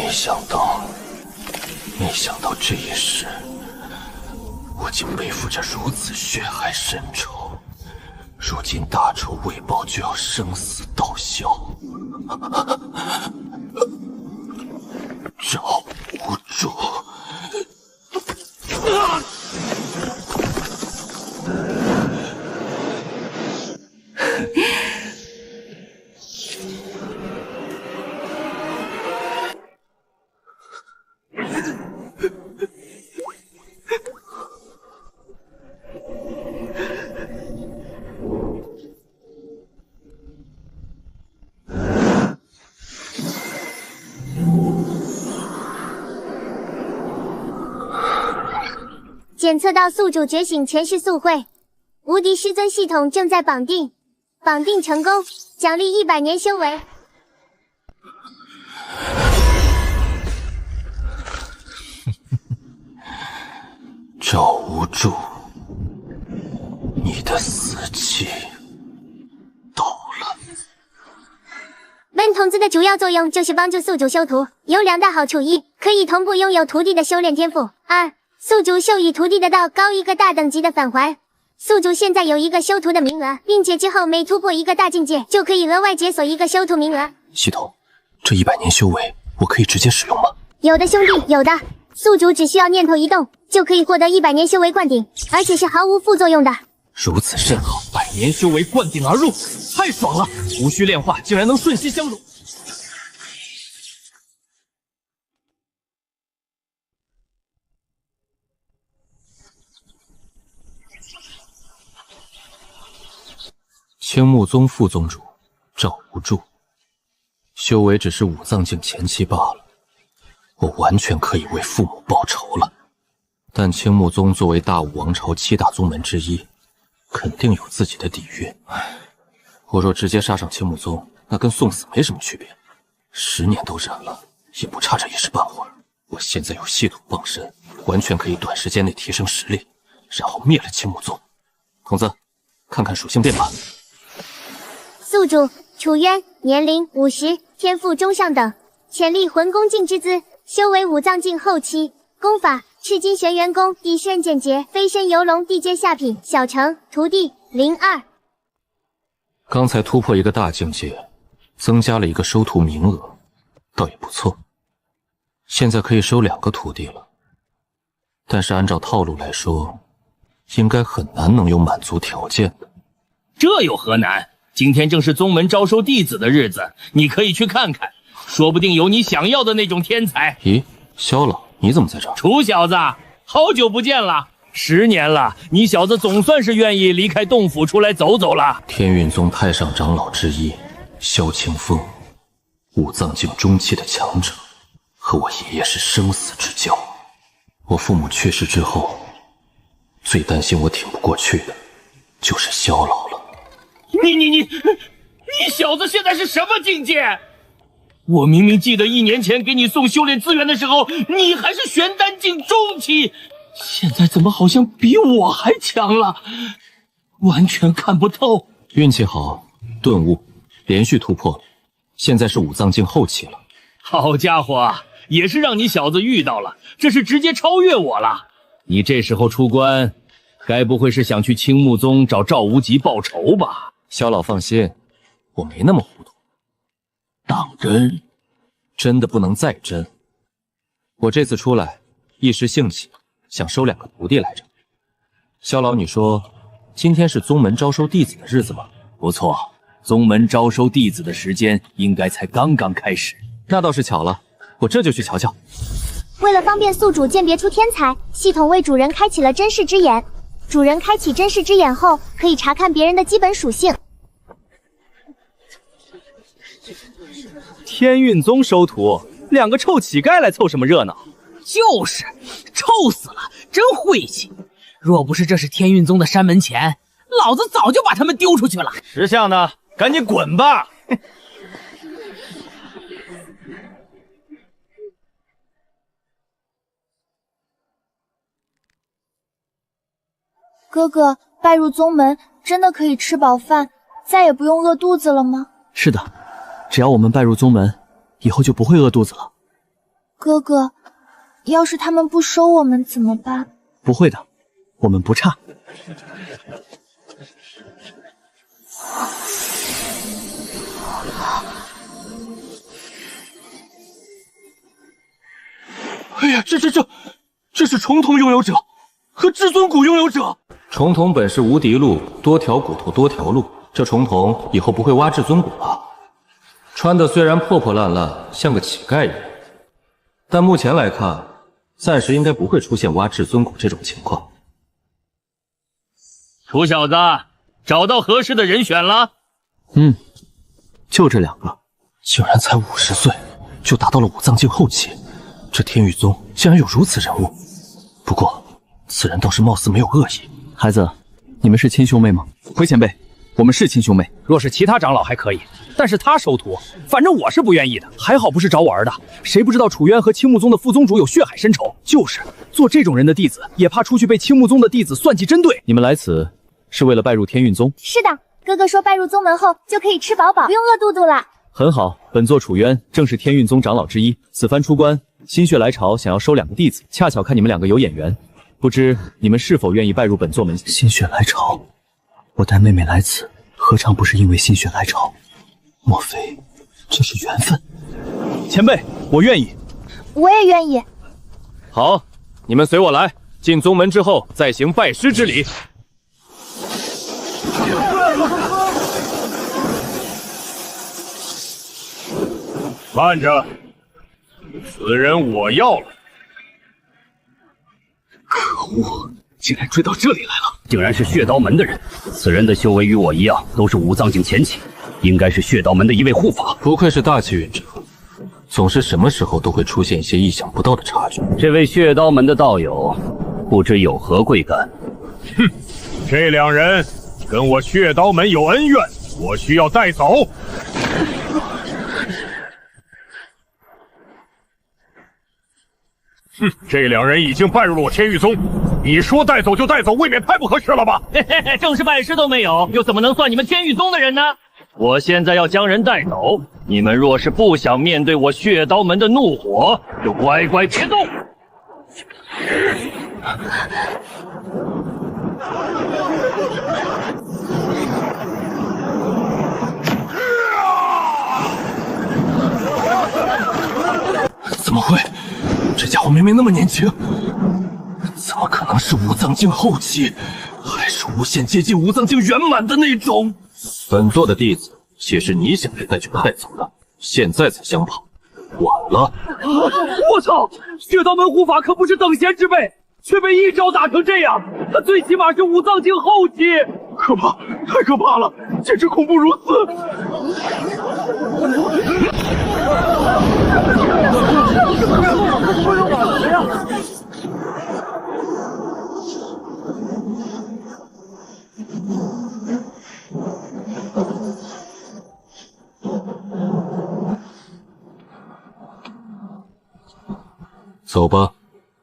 没想到这一世，我竟背负着如此血海深仇。如今大仇未报，就要生死道消。赵无助。检测到宿主觉醒前世宿会，无敌师尊系统正在绑定，绑定成功，奖励100年修为。赵无助，你的死期到了。本童子的主要作用就是帮助宿主修图，有2大好处：一，可以同步拥有徒弟的修炼天赋；二，宿主授予徒弟的道高1个大等级的返还。宿主现在有1个修图的名额，并且之后每突破1个大境界，就可以额外解锁1个修图名额。系统，这100年修为，我可以直接使用吗？有的兄弟，有的。宿主只需要念头一动，就可以获得100年修为灌顶，而且是毫无副作用的。如此甚好，100年修为灌顶而入，太爽了！无需炼化，竟然能瞬息相融。青木宗副宗主赵无助，修为只是5藏境前期罢了，我完全可以为父母报仇了。但青木宗作为大武王朝7大宗门之一，肯定有自己的底蕴。我若直接杀上青木宗，那跟送死没什么区别。10年都忍了，也不差这一时半会儿。我现在有系统傍身，完全可以短时间内提升实力，然后灭了青木宗。童子，看看属性变吧。宿主楚渊，年龄50，天赋中上等，潜力魂功境之姿，修为5藏境后期，功法赤金玄元功，地身剑劫，飞身游龙，地阶下品，小成，徒弟02。刚才突破1个大境界，增加了1个收徒名额，倒也不错。现在可以收2个徒弟了，但是按照套路来说，应该很难能有满足条件的。这有何难？今天正是宗门招收弟子的日子，你可以去看看，说不定有你想要的那种天才。咦，萧老，你怎么在这儿？楚小子，好久不见了，10年了，你小子总算是愿意离开洞府出来走走了。天运宗太上长老之一萧清风，5藏境中期的强者，和我爷爷是生死之交。我父母去世之后，最担心我挺不过去的，就是萧老了。你小子现在是什么境界？我明明记得1年前给你送修炼资源的时候，你还是玄丹境中期，现在怎么好像比我还强了？完全看不透。运气好，顿悟，连续突破了，现在是5藏境后期了。好家伙，也是让你小子遇到了，这是直接超越我了。你这时候出关，该不会是想去青木宗找赵无极报仇吧？萧老放心，我没那么糊涂。当真？真的不能再真。我这次出来，一时兴起，想收2个徒弟来着。萧老，你说今天是宗门招收弟子的日子吗？不错，宗门招收弟子的时间应该才刚刚开始。那倒是巧了，我这就去瞧瞧。为了方便宿主鉴别出天才，系统为主人开启了真视之眼。主人开启真视之眼后，可以查看别人的基本属性。天运宗收徒，2个臭乞丐来凑什么热闹？就是，臭死了，真晦气！若不是这是天运宗的山门前，老子早就把他们丢出去了。识相的，赶紧滚吧！哥哥，拜入宗门真的可以吃饱饭，再也不用饿肚子了吗？是的，只要我们拜入宗门，以后就不会饿肚子了。哥哥，要是他们不收我们怎么办？不会的，我们不差。哎呀，这是重瞳拥有者和至尊骨拥有者。重瞳本是无敌路，多条骨头多条路。这重瞳以后不会挖至尊骨了。穿的虽然破破烂烂，像个乞丐一样，但目前来看，暂时应该不会出现挖至尊骨这种情况。楚小子，找到合适的人选了？就这2个。竟然才50岁，就达到了5藏境后期。这天域宗竟然有如此人物。不过，此人倒是貌似没有恶意。孩子，你们是亲兄妹吗？回前辈，我们是亲兄妹。若是其他长老还可以，但是他收徒，反正我是不愿意的。还好不是找我儿的，谁不知道楚渊和青木宗的副宗主有血海深仇？就是做这种人的弟子，也怕出去被青木宗的弟子算计针对。你们来此是为了拜入天运宗？是的，哥哥说拜入宗门后就可以吃饱饱，不用饿肚肚了。很好，本座楚渊正是天运宗长老之一，此番出关，心血来潮想要收2个弟子，恰巧看你们2个有眼缘，不知你们是否愿意拜入本座门下？心血来潮，我带妹妹来此，何尝不是因为心血来潮？莫非这是缘分？前辈，我愿意。我也愿意。好，你们随我来，进宗门之后再行拜师之礼。慢着，此人我要了。可恶，竟然追到这里来了！竟然是血刀门的人。此人的修为与我一样，都是5藏境前期，应该是血刀门的一位护法。不愧是大气运者，总是什么时候都会出现一些意想不到的插曲。这位血刀门的道友，不知有何贵干？哼，这2人跟我血刀门有恩怨，我需要带走。哼，这2人已经拜入了我天域宗，你说带走就带走，未免太不合适了吧？嘿嘿嘿，正式拜师都没有，又怎么能算你们天域宗的人呢？我现在要将人带走，你们若是不想面对我血刀门的怒火，就乖乖别动。怎么会？这家伙明明那么年轻，怎么可能是5藏境后期，还是无限接近5藏境圆满的那种？本座的弟子也是你想带就带走的，现在才相跑，晚了。我操！血刀门护法可不是等闲之辈，却被一招打成这样，他最起码是5藏境后期。可怕，太可怕了，简直恐怖如此！走吧，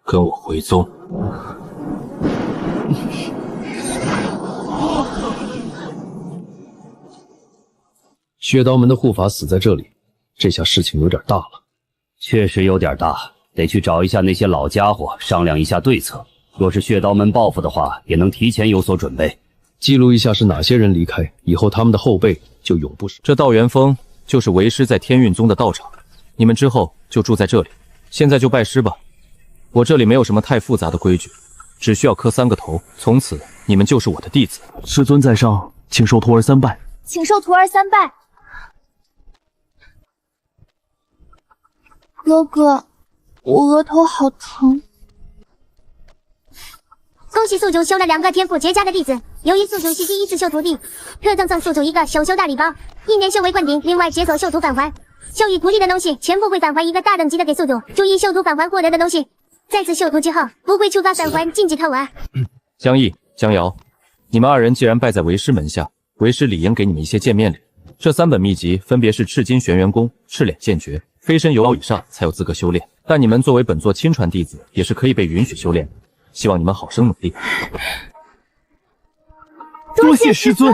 跟我回宗。血刀门的护法死在这里，这下事情有点大了。确实有点大，得去找一下那些老家伙，商量一下对策。若是血刀门报复的话，也能提前有所准备。记录一下是哪些人离开，以后他们的后辈就永不少。这道元峰就是为师在天运宗的道场，你们之后就住在这里。现在就拜师吧，我这里没有什么太复杂的规矩，只需要磕3个头，从此你们就是我的弟子。师尊在上，请受徒儿3拜。请受徒儿3拜。哥哥，我额头好疼。恭喜宿主修了2个天赋绝佳的弟子。由于宿主是第一次秀徒弟，特赠送宿主一个首修大礼包，1年修为灌顶，另外解锁秀徒返还。秀与徒弟的东西全部会返还一个大等级的给宿主。注意，秀徒返还获得的东西，再次秀徒之后不会触发返还禁止套娃。江毅、江瑶，你们2人既然拜在为师门下，为师理应给你们一些见面礼。这3本秘籍分别是赤金玄元功、赤脸剑诀，飞身游6以上才有资格修炼。但你们作为本座亲传弟子，也是可以被允许修炼的。希望你们好生努力。多谢师尊。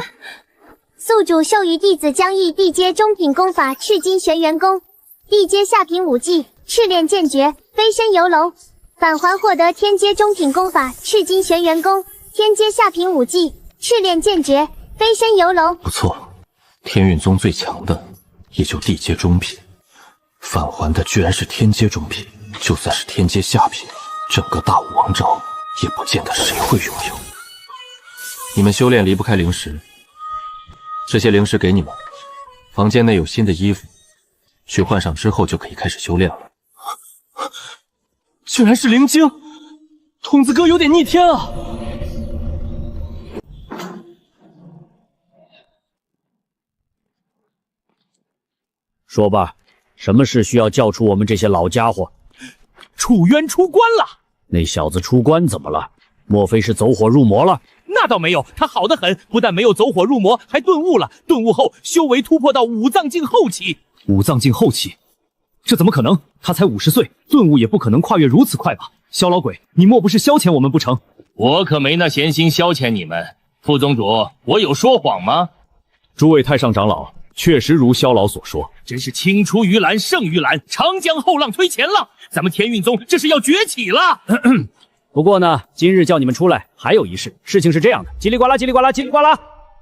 宿主授予弟子江毅地阶中品功法赤金玄元功，地阶下品武技赤练剑诀，飞身游龙。返还获得天阶中品功法赤金玄元功，天阶下品武技赤练剑诀，飞身游龙。不错，天运宗最强的也就地阶中品，返还的居然是天阶中品。就算是天阶下品，整个大武王朝也不见得谁会拥有。你们修炼离不开灵石，这些灵石给你们，房间内有新的衣服，去换上之后就可以开始修炼了。居然是灵晶，童子哥有点逆天啊！说吧，什么事需要叫出我们这些老家伙？楚渊出关了。那小子出关怎么了？莫非是走火入魔了？那倒没有，他好得很，不但没有走火入魔，还顿悟了。顿悟后，修为突破到五藏境后期。五藏境后期？这怎么可能？他才50岁，顿悟也不可能跨越如此快吧？萧老鬼，你莫不是消遣我们不成？我可没那闲心消遣你们。副宗主，我有说谎吗？诸位太上长老，确实如萧老所说，真是青出于蓝胜于蓝，长江后浪推前浪，咱们天运宗这是要崛起了。不过呢，今日叫你们出来，还有一事。事情是这样的，叽里呱啦，叽里呱啦，叽里呱啦。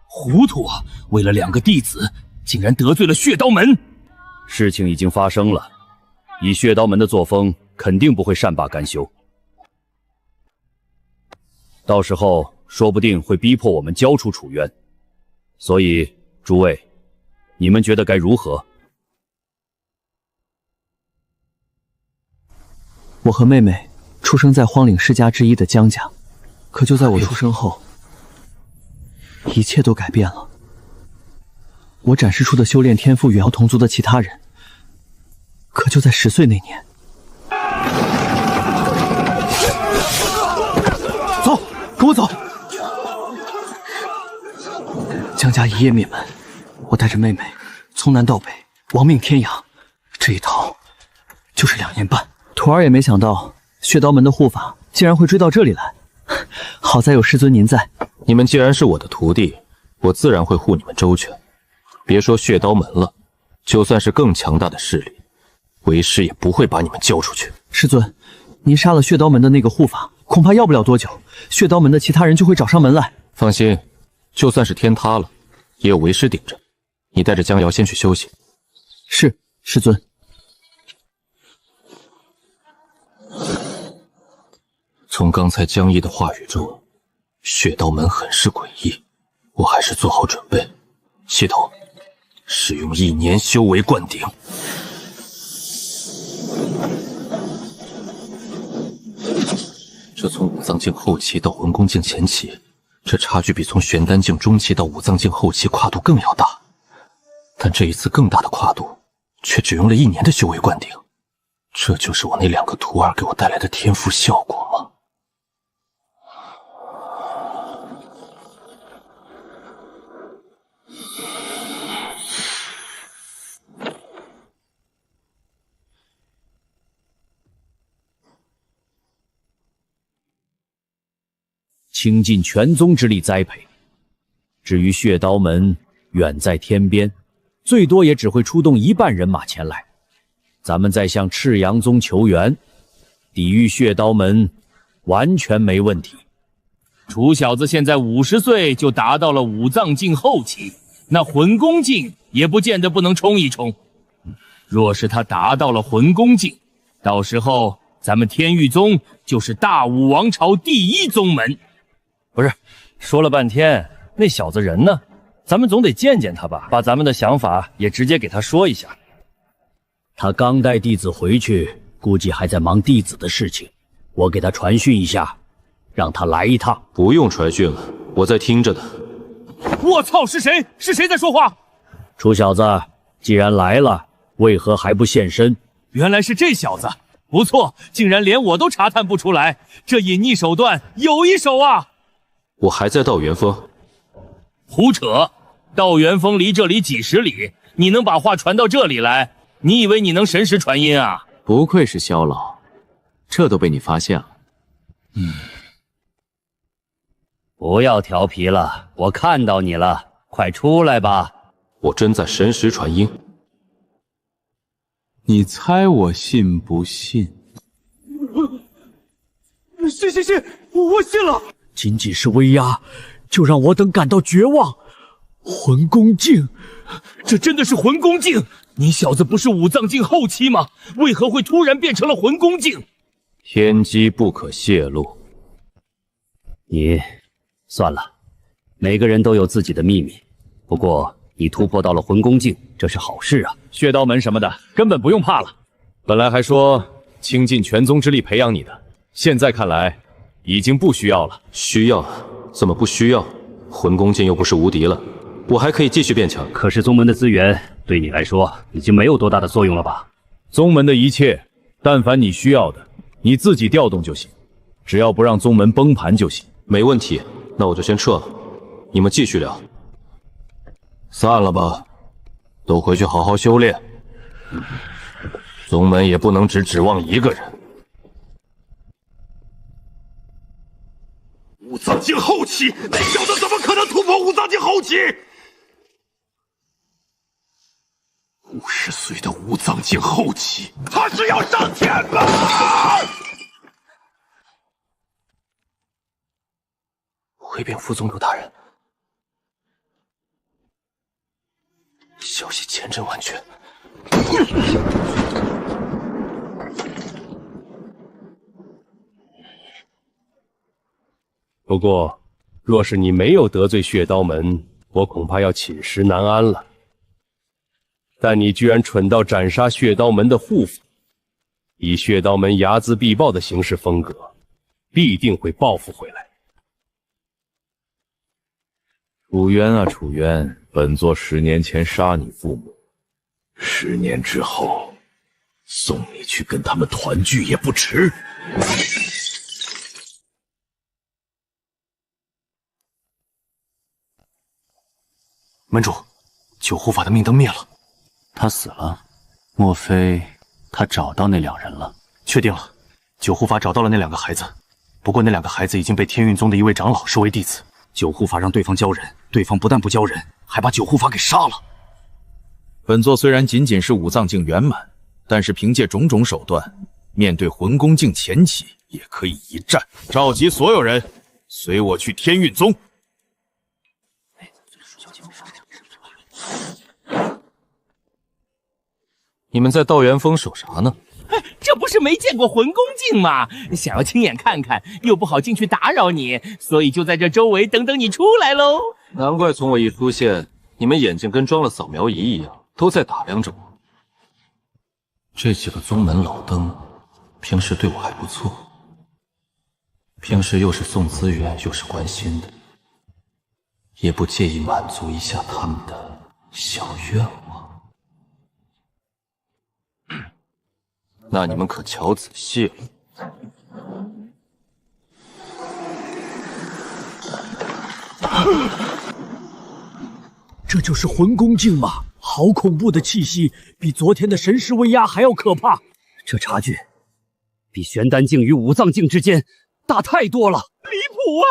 糊涂啊！为了2个弟子，竟然得罪了血刀门。事情已经发生了，以血刀门的作风，肯定不会善罢甘休。到时候说不定会逼迫我们交出楚渊。所以，诸位，你们觉得该如何？我和妹妹出生在荒岭世家之一的江家，可就在我出生后，一切都改变了。我展示出的修炼天赋远要同族的其他人，可就在10岁那年，走，跟我走。江家一夜灭门，我带着妹妹从南到北亡命天涯，这一逃就是2年半。徒儿也没想到血刀门的护法竟然会追到这里来，好在有师尊您在。你们既然是我的徒弟，我自然会护你们周全。别说血刀门了，就算是更强大的势力，为师也不会把你们交出去。师尊，您杀了血刀门的那个护法，恐怕要不了多久，血刀门的其他人就会找上门来。放心，就算是天塌了，也有为师顶着。你带着江瑶先去休息。是，师尊。从刚才江毅的话语中，血刀门很是诡异，我还是做好准备。系统，使用1年修为灌顶。这从五藏境后期到魂宫境前期，这差距比从玄丹境中期到五藏境后期跨度更要大。但这一次更大的跨度，却只用了1年的修为灌顶。这就是我那2个徒儿给我带来的天赋效果吗？倾尽全宗之力栽培。至于血刀门，远在天边，最多也只会出动1半人马前来。咱们再向赤阳宗求援，抵御血刀门，完全没问题。楚小子现在50岁就达到了五藏境后期，那魂宫境也不见得不能冲一冲。若是他达到了魂宫境，到时候咱们天域宗就是大武王朝第1宗门。不是，说了半天，那小子人呢？咱们总得见见他吧，把咱们的想法也直接给他说一下。他刚带弟子回去，估计还在忙弟子的事情。我给他传讯一下，让他来一趟。不用传讯了，我在听着呢。我操，是谁？是谁在说话？楚小子，既然来了，为何还不现身？原来是这小子，不错，竟然连我都查探不出来，这隐匿手段有一手啊！我还在道元峰。胡扯！道元峰离这里几10里，你能把话传到这里来？你以为你能神识传音啊？不愧是萧老，这都被你发现了。不要调皮了，我看到你了，快出来吧！我真在神识传音。你猜我信不信？信，我信了。仅仅是威压，就让我等感到绝望。魂宫镜，这真的是魂宫镜？你小子不是五脏镜后期吗？为何会突然变成了魂宫镜？天机不可泄露。你算了，每个人都有自己的秘密。不过你突破到了魂宫境，这是好事啊！血刀门什么的根本不用怕了。本来还说倾尽全宗之力培养你的，现在看来已经不需要了。需要？怎么不需要？魂宫镜又不是无敌了，我还可以继续变强。可是宗门的资源对你来说已经没有多大的作用了吧？宗门的一切，但凡你需要的，你自己调动就行，只要不让宗门崩盘就行。没问题，那我就先撤了，你们继续聊。散了吧，都回去好好修炼。宗门也不能只指望一个人。五脏境后期，那小子怎么可能突破五脏境后期？50岁的五脏境后期，他是要上天吗？回禀副宗主大人，消息千真万确。不过，若是你没有得罪血刀门，我恐怕要寝食难安了。但你居然蠢到斩杀血刀门的护法，以血刀门睚眦必报的行事风格，必定会报复回来。楚渊啊，楚渊，本座10年前杀你父母，10年之后送你去跟他们团聚也不迟。门主，九护法的命灯灭了，他死了？莫非他找到那2人了？确定了，九护法找到了那2个孩子，不过那2个孩子已经被天运宗的一位长老收为弟子。九护法让对方交人，对方不但不交人，还把九护法给杀了。本座虽然仅仅是五脏境圆满，但是凭借种种手段，面对魂宫境前期也可以一战。召集所有人，随我去天运宗。你们在道元峰守啥呢？这不是没见过魂宫镜吗？想要亲眼看看，又不好进去打扰你，所以就在这周围等等你出来喽。难怪从我一出现，你们眼睛跟装了扫描仪一样，都在打量着我。这几个宗门老登，平时对我还不错，平时又是送资源又是关心的，也不介意满足一下他们的小愿望。那你们可瞧仔细了。这就是魂宫镜吗？好恐怖的气息，比昨天的神识威压还要可怕。这差距比玄丹境与五脏境之间大太多了。离谱啊！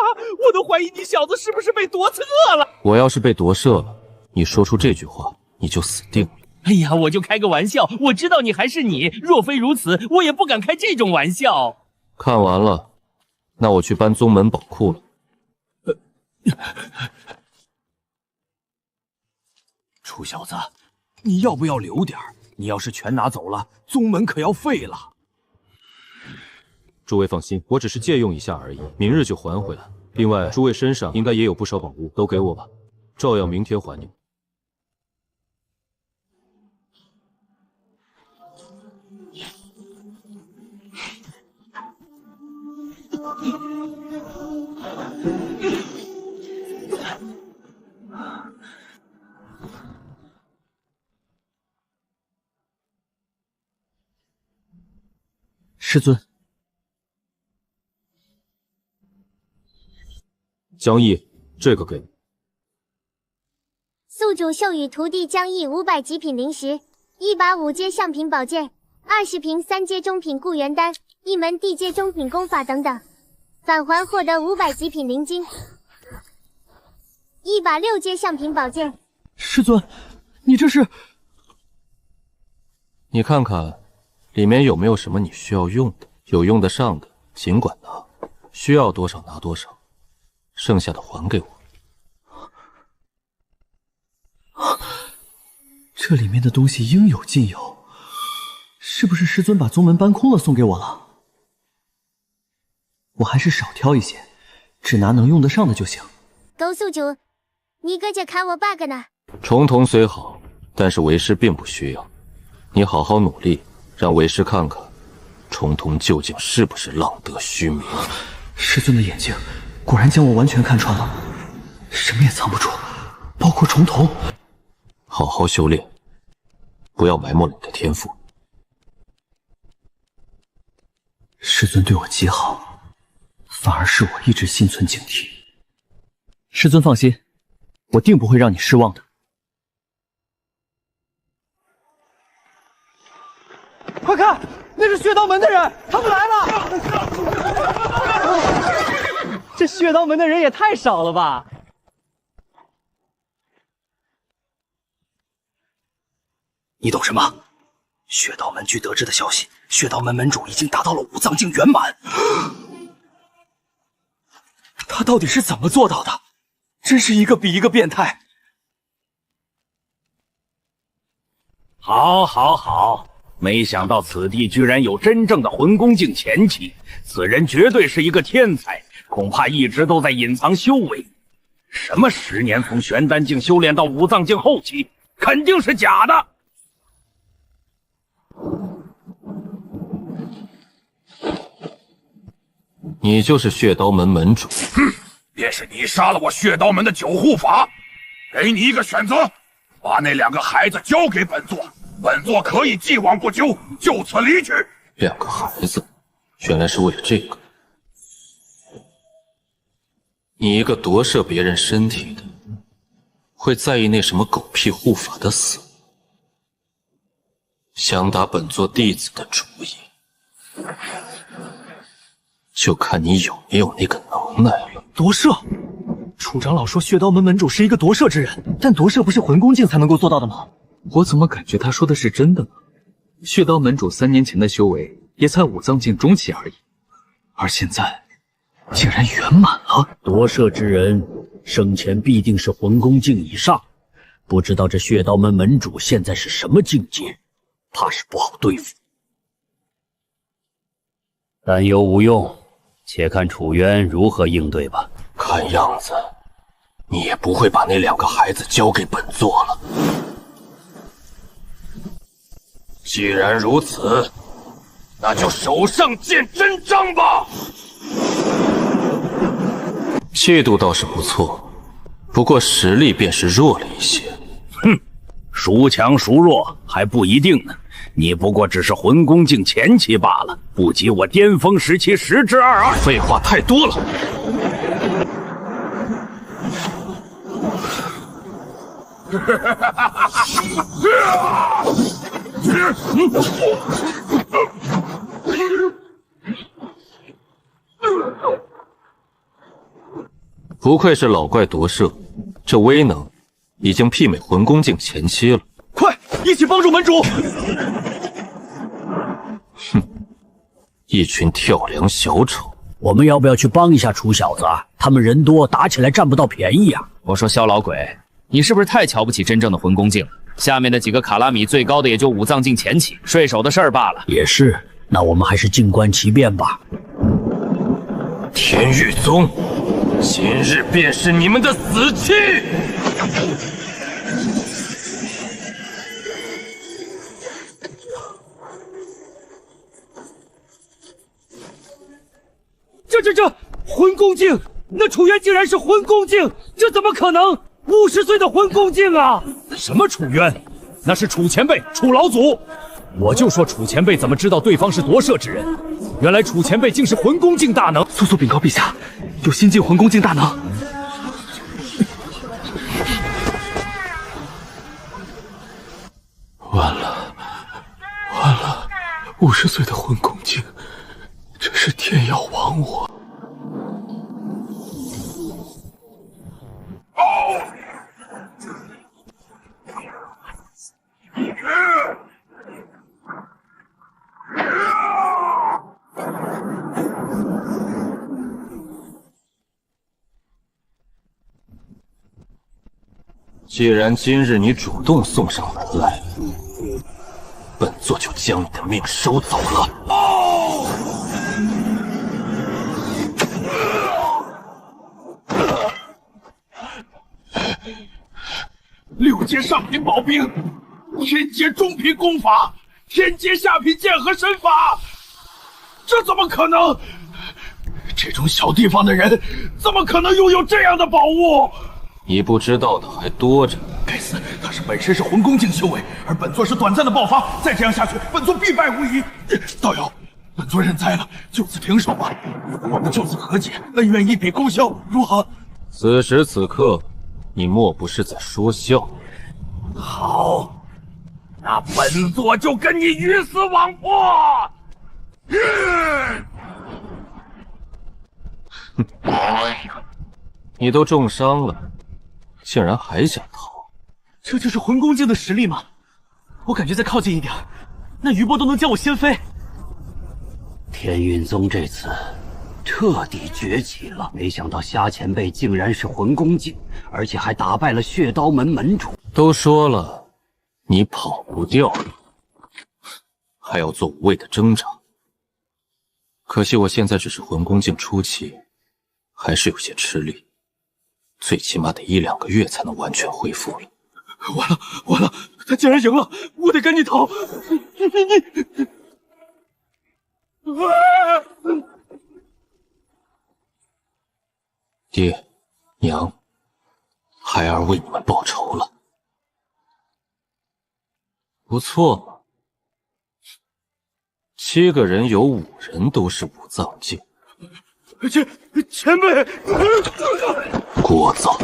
我都怀疑你小子是不是被夺策了。我要是被夺舍了，你说出这句话，你就死定了。哎呀，我就开个玩笑，我知道你还是你，若非如此，我也不敢开这种玩笑。看完了，那我去搬宗门宝库了。楚小子，你要不要留点？你要是全拿走了，宗门可要废了。诸位放心，我只是借用一下而已，明日就还回来。另外，诸位身上应该也有不少宝物，都给我吧，照样明天还你们。师尊，江毅，这个给你。宿主授予徒弟江毅500极品灵石，1把5阶象品宝剑，20瓶3阶中品固元丹，1门地阶中品功法等等。返还获得500极品灵晶，1把6阶象品宝剑。师尊，你这是？你看看，里面有没有什么你需要用的？有用得上的尽管拿，需要多少拿多少，剩下的还给我。这里面的东西应有尽有，是不是师尊把宗门搬空了送给我了？我还是少挑一些，只拿能用得上的就行。狗宿主，你搁这看我 bug 呢？重瞳虽好，但是为师并不需要。你好好努力，让为师看看，重瞳究竟是不是浪得虚名。师尊的眼睛果然将我完全看穿了，什么也藏不住，包括重瞳。好好修炼，不要埋没了你的天赋。师尊对我极好，反而是我一直心存警惕。师尊放心，我定不会让你失望的。快看，那是血刀门的人，他们来了！这血刀门的人也太少了吧！你懂什么？血道门据得知的消息，血道门门主已经达到了五脏境圆满。他到底是怎么做到的？真是一个比一个变态。好，好，好！没想到此地居然有真正的魂功境前期，此人绝对是一个天才，恐怕一直都在隐藏修为。什么10年从玄丹境修炼到五脏境后期，肯定是假的。你就是血刀门门主。哼，便是你杀了我血刀门的9护法，给你一个选择，把那2个孩子交给本座，本座可以既往不咎，就此离去。2个孩子，原来是为了这个。你一个夺舍别人身体的，会在意那什么狗屁护法的死？想打本座弟子的主意，就看你有没有那个能耐了。夺舍，楚长老说血刀门门主是一个夺舍之人，但夺舍不是魂功境才能够做到的吗？我怎么感觉他说的是真的呢？血刀门主3年前的修为也才五脏境中期而已，而现在竟然圆满了。夺舍之人生前必定是魂功境以上，不知道这血刀门门主现在是什么境界，怕是不好对付。担忧无用，且看楚渊如何应对吧。看样子，你也不会把那2个孩子交给本座了。既然如此，那就手上见真章吧。气度倒是不错，不过实力便是弱了一些。哼，孰强孰弱还不一定呢。你不过只是魂功境前期罢了，不及我巅峰时期10之22。废话太多了。不愧是老怪夺舍，这威能已经媲美魂功境前期了。快，一起帮助门主！哼，一群跳梁小丑。我们要不要去帮一下楚小子啊？他们人多，打起来占不到便宜啊！我说萧老鬼，你是不是太瞧不起真正的魂功境了？下面的几个卡拉米最高的也就五脏境前期，顺手的事儿罢了。也是，那我们还是静观其变吧。天域宗，今日便是你们的死期！这魂功境，那楚渊竟然是魂功境，这怎么可能？50岁的魂功境啊！什么楚渊？那是楚前辈，楚老祖。我就说楚前辈怎么知道对方是夺舍之人？原来楚前辈竟是魂功境大能。速速禀告陛下，有新晋魂功境大能。完了，50岁的魂功境，这是天要亡我。既然今日你主动送上门来，本座就将你的命收走了。6阶上品宝兵，天阶中品功法，天阶下品剑和身法，这怎么可能？这种小地方的人怎么可能拥有这样的宝物？你不知道的还多着。该死，他是本身是魂宫境修为，而本座是短暂的爆发，再这样下去，本座必败无疑。道友，本座认栽了，就此停手吧。我们就此和解，恩怨一笔勾销，如何？此时此刻，你莫不是在说笑？好，那本座就跟你鱼死网破。你都重伤了，竟然还想逃？这就是魂宫境的实力吗？我感觉再靠近一点，那余波都能将我掀飞。天运宗这次彻底崛起了，没想到虾前辈竟然是魂宫境，而且还打败了血刀门门主。都说了，你跑不掉，还要做无谓的挣扎。可惜我现在只是魂宫境初期，还是有些吃力，最起码得1、2个月才能完全恢复了。完了，他竟然赢了，我得赶紧逃！爹娘，孩儿为你们报仇了。不错嘛，7个人有5人都是5藏境。前辈，聒噪！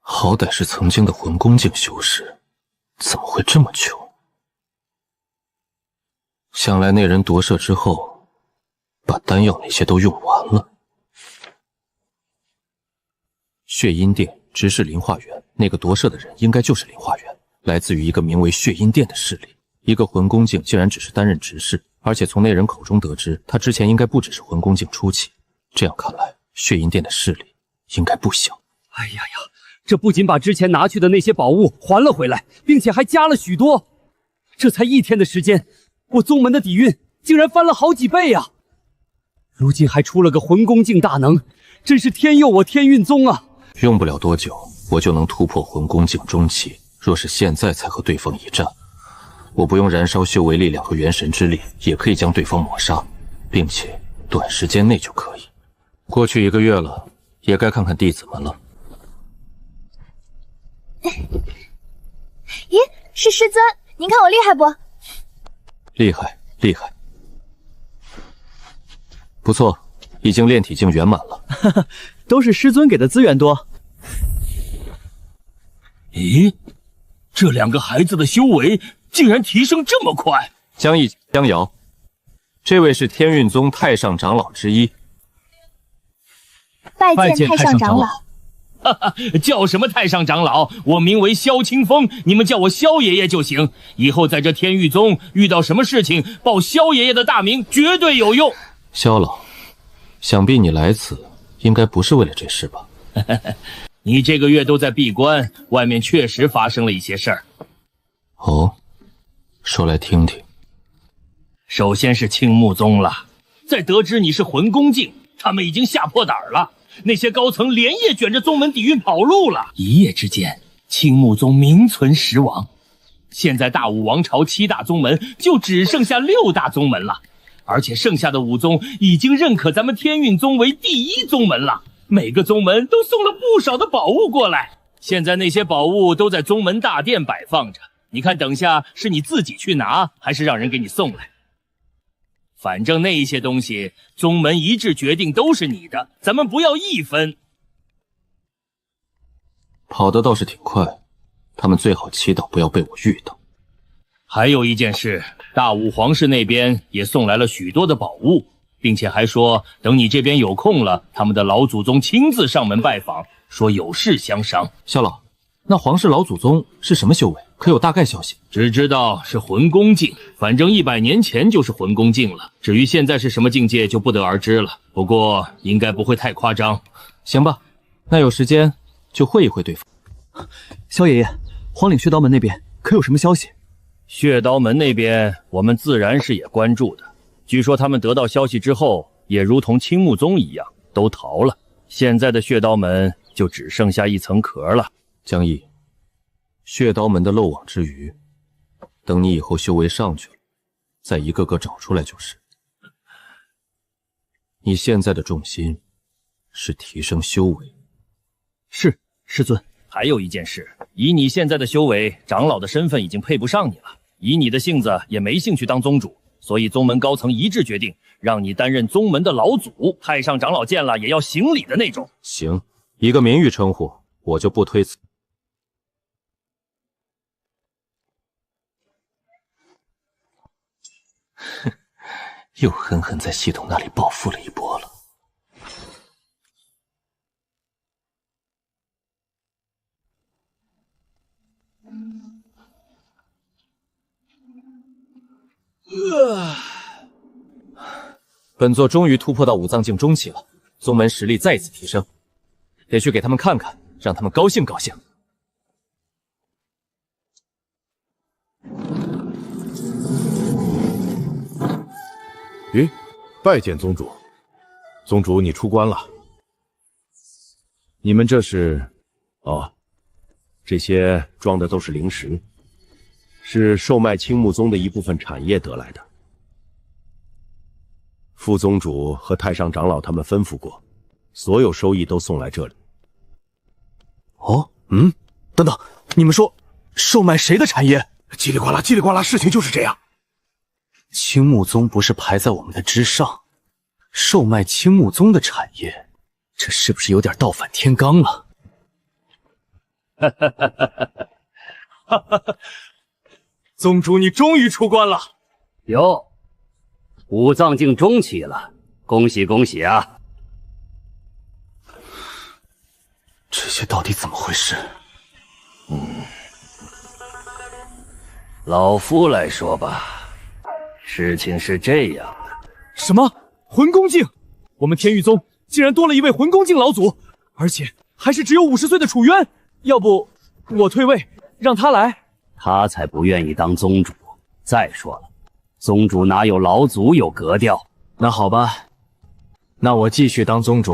好歹是曾经的魂宫境修士，怎么会这么穷？想来那人夺舍之后，把丹药那些都用完了。血阴殿直视灵化园，那个夺舍的人应该就是灵化园，来自于一个名为血阴殿的势力。一个魂宫境竟然只是担任执事，而且从那人口中得知，他之前应该不只是魂宫境初期。这样看来，血阴殿的势力应该不小。哎呀呀，这不仅把之前拿去的那些宝物还了回来，并且还加了许多。这才1天的时间，我宗门的底蕴竟然翻了好几倍啊！如今还出了个魂宫境大能，真是天佑我天运宗啊！用不了多久，我就能突破魂宫境中期。若是现在才和对方一战，我不用燃烧修为力量和元神之力，也可以将对方抹杀，并且短时间内就可以。过去1个月了，也该看看弟子们了。咦，是师尊，您看我厉害不？厉害，厉害，不错，已经炼体境圆满了。哈哈，都是师尊给的资源多。咦，这2个孩子的修为竟然提升这么快！江毅、江瑶，这位是天运宗太上长老之一。拜见太上长老。哈哈，叫什么太上长老？我名为萧清风，你们叫我萧爷爷就行。以后在这天域宗遇到什么事情，报萧爷爷的大名，绝对有用。萧老，想必你来此应该不是为了这事吧？你这个月都在闭关，外面确实发生了一些事儿。哦，说来听听。首先是青木宗了，在得知你是魂宫境，他们已经吓破胆了。那些高层连夜卷着宗门底蕴跑路了，一夜之间，青木宗名存实亡。现在大武王朝7大宗门就只剩下6大宗门了，而且剩下的5宗已经认可咱们天运宗为第1宗门了。每个宗门都送了不少的宝物过来，现在那些宝物都在宗门大殿摆放着。你看，等下是你自己去拿，还是让人给你送来？反正那些东西，宗门一致决定都是你的，咱们不要一分。跑得倒是挺快，他们最好祈祷不要被我遇到。还有一件事，大武皇室那边也送来了许多的宝物，并且还说等你这边有空了，他们的老祖宗亲自上门拜访，说有事相商。萧老，那皇室老祖宗是什么修为？可有大概消息？只知道是魂宫境，反正100年前就是魂宫境了。至于现在是什么境界，就不得而知了。不过应该不会太夸张。行吧，那有时间就会一会对方。萧爷爷，荒岭血刀门那边可有什么消息？血刀门那边，我们自然是也关注的。据说他们得到消息之后，也如同青木宗一样，都逃了。现在的血刀门就只剩下一层壳了。江毅，血刀门的漏网之鱼，等你以后修为上去了，再一个个找出来就是。你现在的重心是提升修为。是，师尊。还有一件事，以你现在的修为，长老的身份已经配不上你了。以你的性子，也没兴趣当宗主，所以宗门高层一致决定，让你担任宗门的老祖，太上长老见了也要行礼的那种。行，一个名誉称呼，我就不推辞。哼，又狠狠在系统那里报复了一波了。本座终于突破到五脏境中期了，宗门实力再次提升，得去给他们看看，让他们高兴高兴。咦，拜见宗主。宗主，你出关了。你们这是？哦，这些装的都是灵石，是售卖青木宗的一部分产业得来的。副宗主和太上长老他们吩咐过，所有收益都送来这里。哦，等等，你们说售卖谁的产业？叽里呱啦，叽里呱啦，事情就是这样。青木宗不是排在我们的之上，售卖青木宗的产业，这是不是有点倒反天罡了？宗主，你终于出关了！哟，五脏境中期了，恭喜恭喜啊！这些到底怎么回事？老夫来说吧，事情是这样的。什么？魂宫境？我们天域宗竟然多了一位魂宫境老祖，而且还是只有50岁的楚渊。要不我退位，让他来。他才不愿意当宗主。再说了，宗主哪有老祖有格调？那好吧，那我继续当宗主。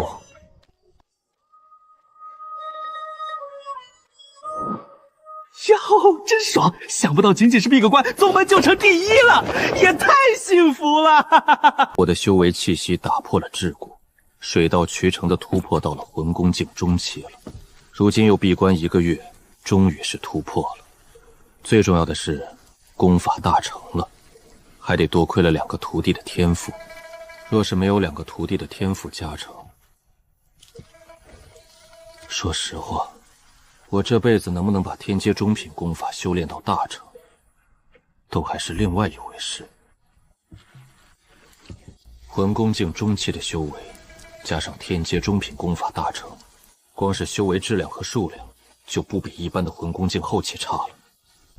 哟，真爽！想不到仅仅是闭个关，宗门就成第一了，也太幸福了！我的修为气息打破了桎梏，水到渠成的突破到了魂宫境中期了。如今又闭关1个月，终于是突破了。最重要的是，功法大成了，还得多亏了2个徒弟的天赋。若是没有2个徒弟的天赋加成，说实话，我这辈子能不能把天阶中品功法修炼到大成，都还是另外一回事。魂宫境中期的修为，加上天阶中品功法大成，光是修为质量和数量，就不比一般的魂宫境后期差了，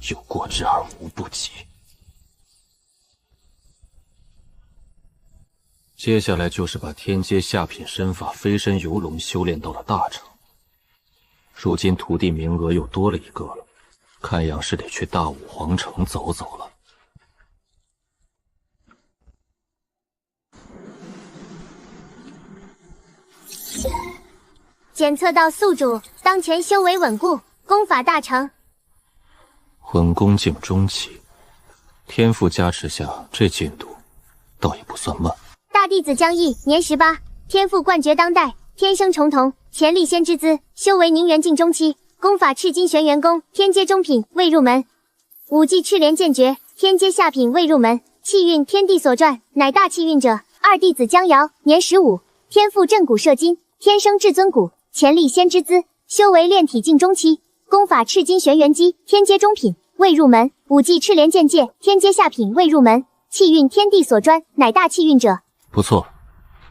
有过之而无不及。接下来就是把天阶下品身法飞身游龙修炼到了大成。如今徒弟名额又多了1个了，看样是得去大武皇城走走了。检测到宿主当前修为稳固，功法大成。魂宫境中期，天赋加持下，这进度倒也不算慢。大弟子江毅，年18，天赋冠绝当代，天生重瞳，潜力先知姿，修为宁元境中期，功法赤金玄元功，天阶中品，未入门。武技赤莲剑诀，天阶下品，未入门。气运天地所传，乃大气运者。二弟子江瑶，年15，天赋震骨射金，天生至尊骨，潜力先知姿，修为炼体境中期，功法赤金玄元击，天阶中品，未入门。武技赤莲剑界，天阶下品，未入门。气运天地所专，乃大气运者。不错，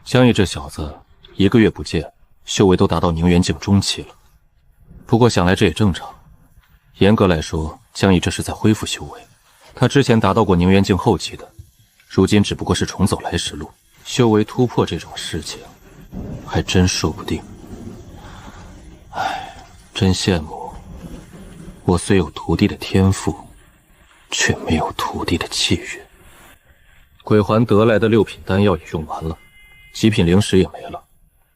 江毅这小子1个月不见，修为都达到宁元境中期了。不过想来这也正常，严格来说，江毅这是在恢复修为。他之前达到过宁元境后期的，如今只不过是重走来时路。修为突破这种事情，还真说不定。真羡慕。我虽有徒弟的天赋，却没有徒弟的契约。鬼环得来的6品丹药也用完了，极品灵石也没了。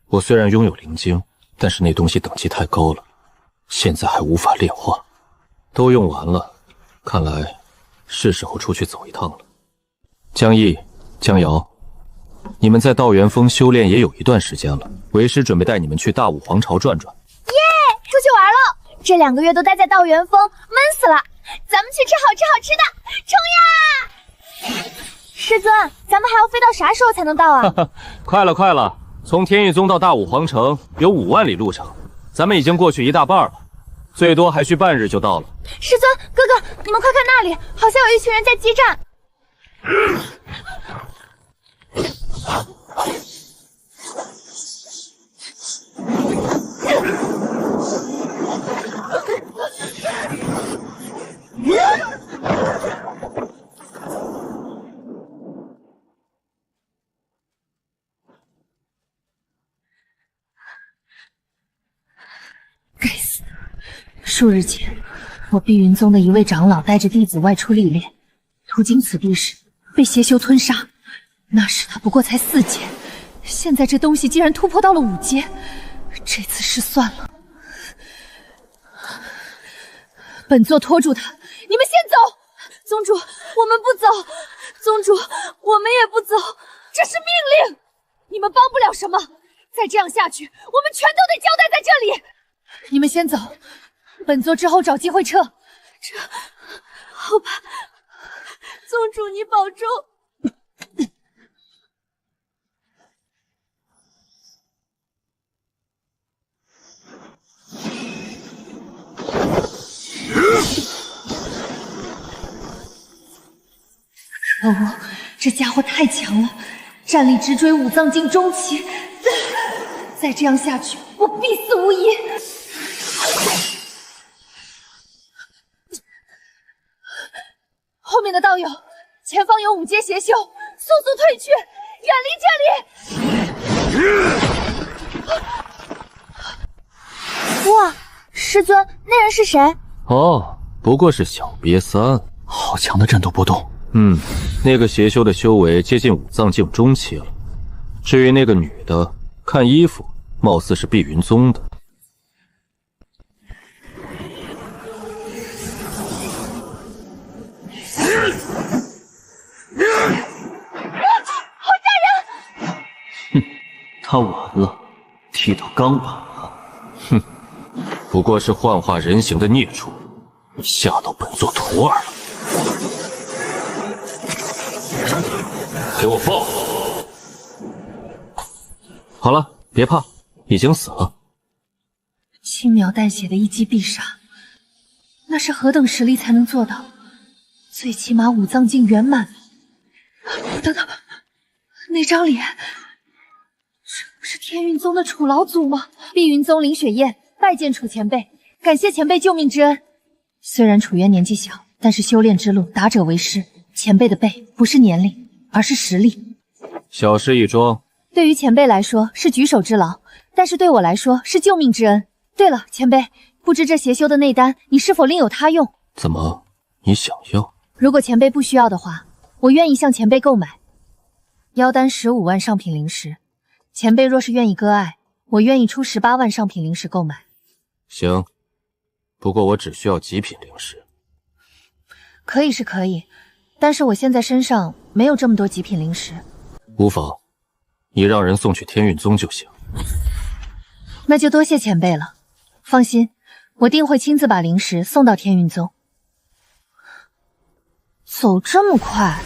我虽然拥有灵晶，但是那东西等级太高了，现在还无法炼化。都用完了，看来是时候出去走一趟了。江毅、江瑶，你们在道元峰修炼也有一段时间了，为师准备带你们去大武皇朝转转。耶，出去玩了！这2个月都待在道元峰，闷死了。咱们去吃好吃的，冲呀！师尊，咱们还要飞到啥时候才能到啊？快了，快了！从天域宗到大武皇城有5万里路程，咱们已经过去一大半了，最多还需半日就到了。师尊，哥哥，你们快看那里，好像有一群人在激战。该死！数日前，我碧云宗的一位长老带着弟子外出历练，途经此地时被邪修吞杀。那时他不过才4阶，现在这东西竟然突破到了5阶，这次失算了。本座拖住他，你们先走。宗主，我们不走。宗主，我们也不走，这是命令，你们帮不了什么。再这样下去，我们全都得交代在这里。你们先走，本座之后找机会撤。这好吧，宗主你保重。可恶，这家伙太强了，战力直追5藏境中期。再这样下去，我必死无疑。后面的道友，前方有5阶邪修，速速退去，远离这里！哇，师尊，那人是谁？哦，不过是小瘪三，好强的战斗波动。那个邪修的修为接近5藏境中期了。至于那个女的，看衣服，貌似是碧云宗的。好吓人！他完了，剃到钢板了。不过是幻化人形的孽畜，吓到本座徒儿了。给我放！好了，别怕，已经死了。轻描淡写的一击必杀，那是何等实力才能做到？最起码5藏境圆满。等等，那张脸，这不是天运宗的楚老祖吗？碧云宗林雪燕拜见楚前辈，感谢前辈救命之恩。虽然楚渊年纪小，但是修炼之路，达者为师。前辈的辈不是年龄，而是实力。小事一桩。对于前辈来说是举手之劳，但是对我来说是救命之恩。对了，前辈，不知这邪修的内丹，你是否另有他用？怎么，你想要？如果前辈不需要的话，我愿意向前辈购买。妖丹15万上品灵石，前辈若是愿意割爱，我愿意出18万上品灵石购买。行，不过我只需要极品灵石。可以是可以，但是我现在身上没有这么多极品灵石。无妨，你让人送去天运宗就行。那就多谢前辈了。放心，我定会亲自把灵石送到天运宗。走这么快，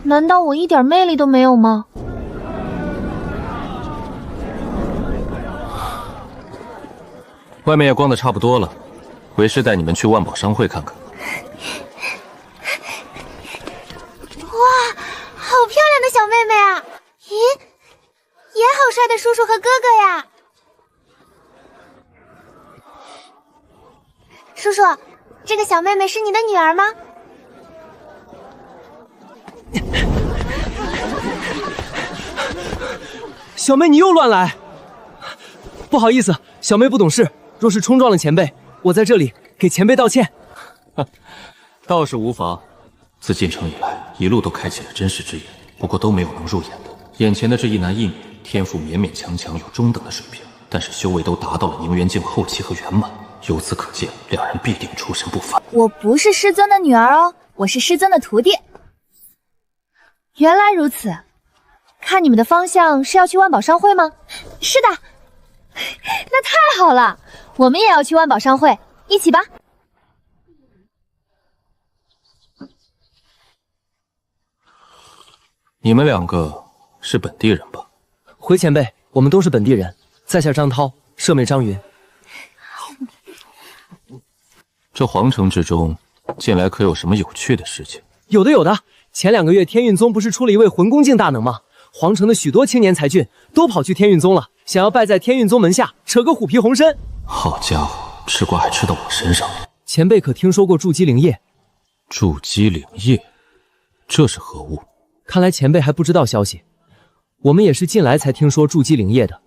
难道我一点魅力都没有吗？外面也逛得差不多了，为师带你们去万宝商会看看。哇，好漂亮的小妹妹啊！咦，也好帅的叔叔和哥哥呀！叔叔，这个小妹妹是你的女儿吗？小妹，你又乱来！不好意思，小妹不懂事，若是冲撞了前辈，我在这里给前辈道歉。倒是无妨。自进城以来，一路都开启了真实之眼，不过都没有能入眼的。眼前的这一男一女，天赋勉勉强强有中等的水平，但是修为都达到了宁元境后期和圆满。由此可见，两人必定出身不凡。我不是师尊的女儿哦，我是师尊的徒弟。原来如此，看你们的方向是要去万宝商会吗？是的。那太好了，我们也要去万宝商会，一起吧。你们两个是本地人吧？回前辈，我们都是本地人，在下张涛，舍妹张云。这皇城之中，近来可有什么有趣的事情？有的，有的。前2个月，天运宗不是出了一位魂功境大能吗？皇城的许多青年才俊都跑去天运宗了，想要拜在天运宗门下，扯个虎皮红参。好家伙，吃瓜还吃到我身上了。前辈可听说过筑基灵液？筑基灵液，这是何物？看来前辈还不知道消息，我们也是近来才听说筑基灵液的。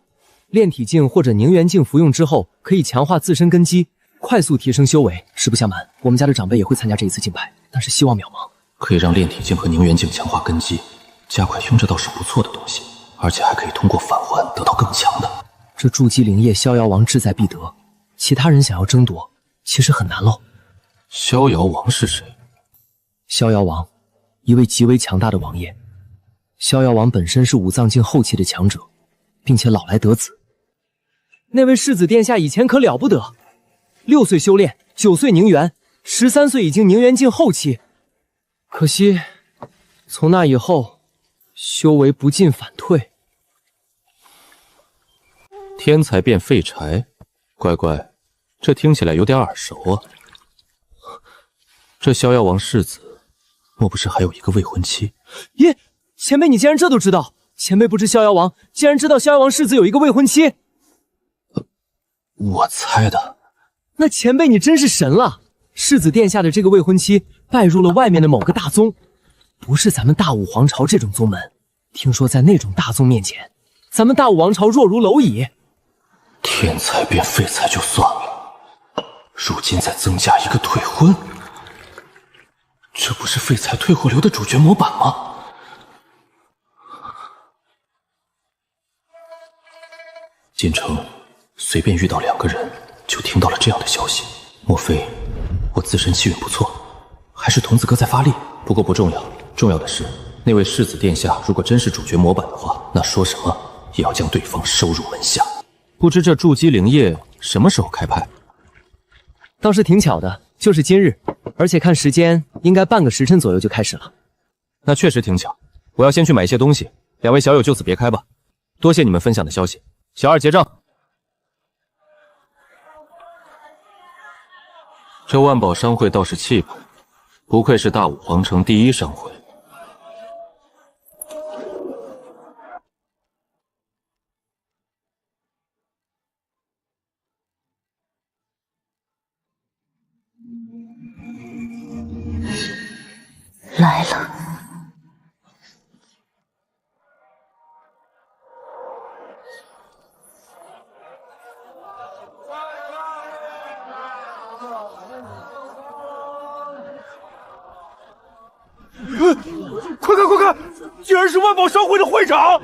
炼体境或者宁元境服用之后，可以强化自身根基，快速提升修为。实不相瞒，我们家的长辈也会参加这一次竞拍，但是希望渺茫。可以让炼体境和宁元境强化根基，加快用，这倒是不错的东西，而且还可以通过返还得到更强的。这筑基灵液，逍遥王志在必得，其他人想要争夺，其实很难喽。逍遥王是谁？逍遥王，一位极为强大的王爷。逍遥王本身是5藏境后期的强者，并且老来得子。那位世子殿下以前可了不得，6岁修炼，9岁宁元，13岁已经宁元境后期。可惜，从那以后，修为不进反退。天才变废柴，乖乖，这听起来有点耳熟啊。这逍遥王世子，莫不是还有一个未婚妻？耶，前辈你竟然这都知道？前辈不知逍遥王，竟然知道逍遥王世子有一个未婚妻？我猜的。那前辈你真是神了！世子殿下的这个未婚妻拜入了外面的某个大宗，不是咱们大武皇朝这种宗门。听说在那种大宗面前，咱们大武王朝弱如蝼蚁。天才变废材就算了，如今再增加一个退婚，这不是废材退后流的主角模板吗？进城随便遇到2个人，就听到了这样的消息。莫非我自身气运不错，还是童子哥在发力？不过不重要，重要的是那位世子殿下如果真是主角模板的话，那说什么也要将对方收入门下。不知这筑基灵液什么时候开拍？倒是挺巧的，就是今日，而且看时间应该半个时辰左右就开始了。那确实挺巧，我要先去买一些东西，两位小友就此别开吧。多谢你们分享的消息，小二结账。这万宝商会倒是气派，不愧是大武皇城第一商会。来了。快看快看，竟然是万宝商会的会长！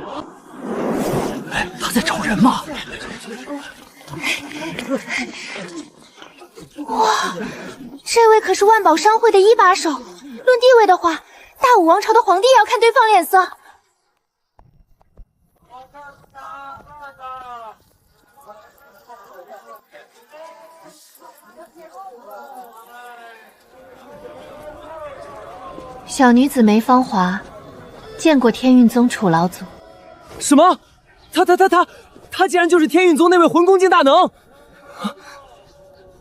哎，他在找人吗？哇，这位可是万宝商会的一把手，论地位的话，大武王朝的皇帝也要看对方脸色。小女子梅芳华，见过天运宗楚老祖。什么？他竟然就是天运宗那位魂功境大能！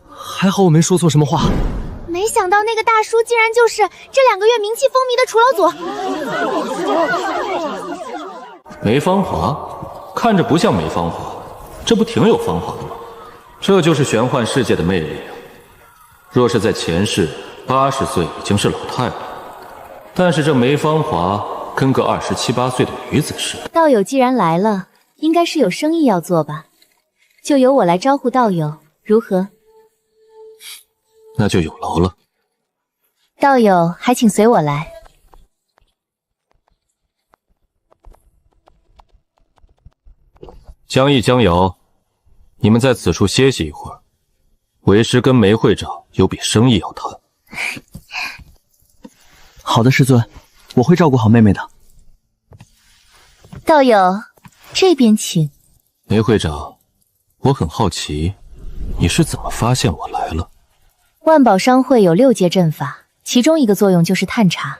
还好我没说错什么话。没想到那个大叔竟然就是这2个月名气风靡的楚老祖。梅芳华，看着不像梅芳华，这不挺有芳华的吗？这就是玄幻世界的魅力啊！若是在前世，80岁已经是老太太。但是这梅芳华跟个27、28岁的女子似的。道友既然来了，应该是有生意要做吧？就由我来招呼道友，如何？那就有劳了。道友还请随我来。江毅、江瑶，你们在此处歇息一会儿。为师跟梅会长有笔生意要谈。好的，师尊，我会照顾好妹妹的。道友，这边请。梅会长，我很好奇，你是怎么发现我来了？万宝商会有6阶阵法，其中一个作用就是探查，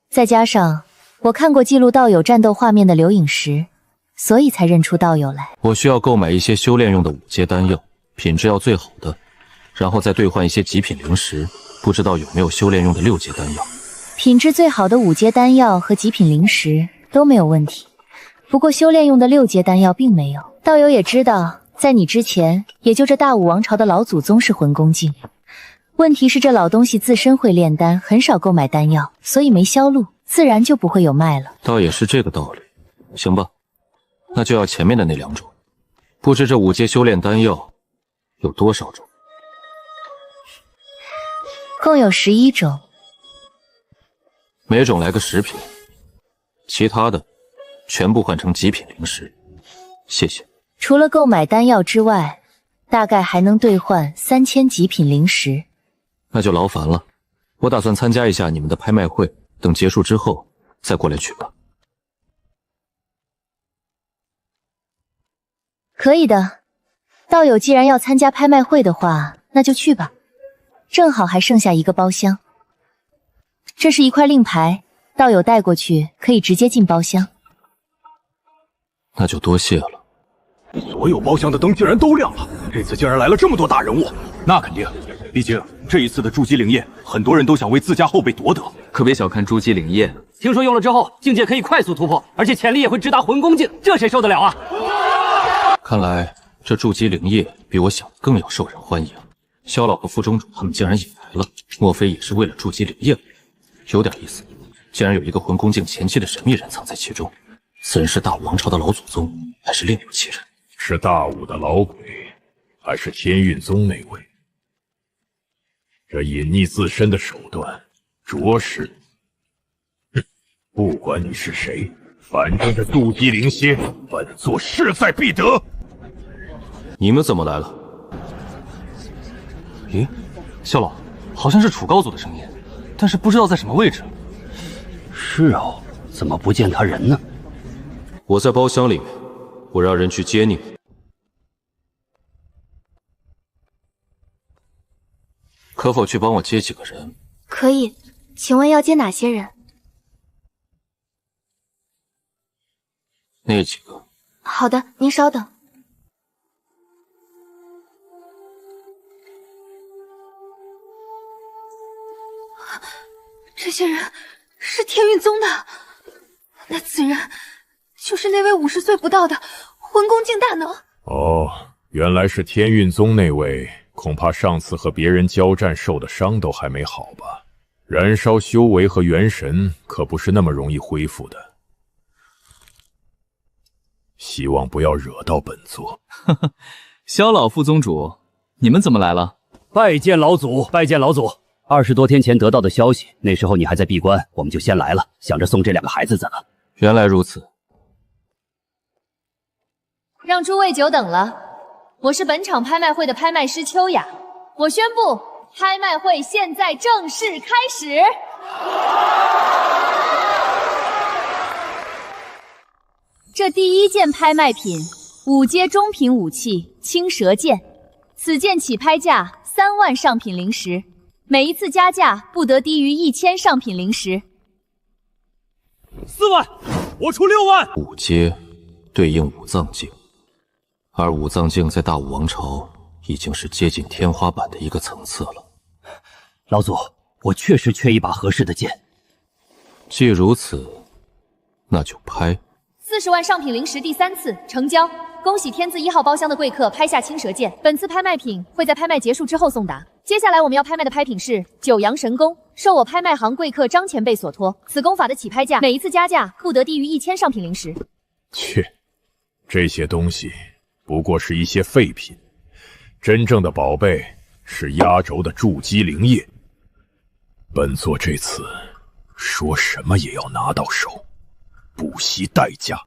再加上我看过记录道友战斗画面的留影石，所以才认出道友来。我需要购买一些修炼用的5阶丹药，品质要最好的，然后再兑换一些极品灵石，不知道有没有修炼用的6阶丹药。品质最好的5阶丹药和极品灵石都没有问题，不过修炼用的6阶丹药并没有。道友也知道，在你之前，也就这大武王朝的老祖宗是魂宫境。问题是这老东西自身会炼丹，很少购买丹药，所以没销路，自然就不会有卖了。倒也是这个道理。行吧，那就要前面的那2种。不知这5阶修炼丹药有多少种？共有11种。每种来个10品，其他的全部换成极品灵石。谢谢。除了购买丹药之外，大概还能兑换3000极品灵石。那就劳烦了，我打算参加一下你们的拍卖会，等结束之后再过来取吧。可以的，道友既然要参加拍卖会的话，那就去吧。正好还剩下1个包厢。这是一块令牌，道友带过去可以直接进包厢。那就多谢了。所有包厢的灯竟然都亮了，这次竟然来了这么多大人物。那肯定，毕竟这一次的筑基灵液，很多人都想为自家后辈夺得。可别小看筑基灵液，听说用了之后，境界可以快速突破，而且潜力也会直达魂宫境，这谁受得了啊？看来这筑基灵液比我想的更要受人欢迎。萧老和副宗主他们竟然也来了，莫非也是为了筑基灵液？有点意思，竟然有一个魂宫境前期的神秘人藏在其中。此人是大武王朝的老祖宗，还是另有其人？是大武的老鬼，还是天运宗那位？这隐匿自身的手段，着实……不管你是谁，反正这筑基灵蝎，本座势在必得。你们怎么来了？咦，萧老，好像是楚高祖的声音，但是不知道在什么位置。是哦，怎么不见他人呢？我在包厢里面，我让人去接你。可否去帮我接几个人？可以，请问要接哪些人？那几个。好的，您稍等。这些人是天运宗的，那此人就是那位50岁不到的魂宫境大能。哦，原来是天运宗那位，恐怕上次和别人交战受的伤都还没好吧？燃烧修为和元神可不是那么容易恢复的，希望不要惹到本座。呵呵，萧老副宗主，你们怎么来了？拜见老祖，拜见老祖。20多天前得到的消息，那时候你还在闭关，我们就先来了，想着送这2个孩子怎么？原来如此。让诸位久等了，我是本场拍卖会的拍卖师秋雅，我宣布拍卖会现在正式开始。这第1件拍卖品，5阶中品武器青蛇剑，此剑起拍价3万上品灵石。每一次加价不得低于1000上品灵石。4万，我出6万。5阶对应五脏境，而五脏境在大武王朝已经是接近天花板的一个层次了。老祖，我确实缺一把合适的剑。既如此，那就拍。40万上品灵石第3次成交。恭喜天字1号包厢的贵客拍下青蛇剑，本次拍卖品会在拍卖结束之后送达。接下来我们要拍卖的拍品是九阳神功，受我拍卖行贵客张前辈所托。此功法的起拍价，每一次加价不得低于1000上品灵石。切，这些东西不过是一些废品，真正的宝贝是压轴的筑基灵液。本座这次说什么也要拿到手，不惜代价。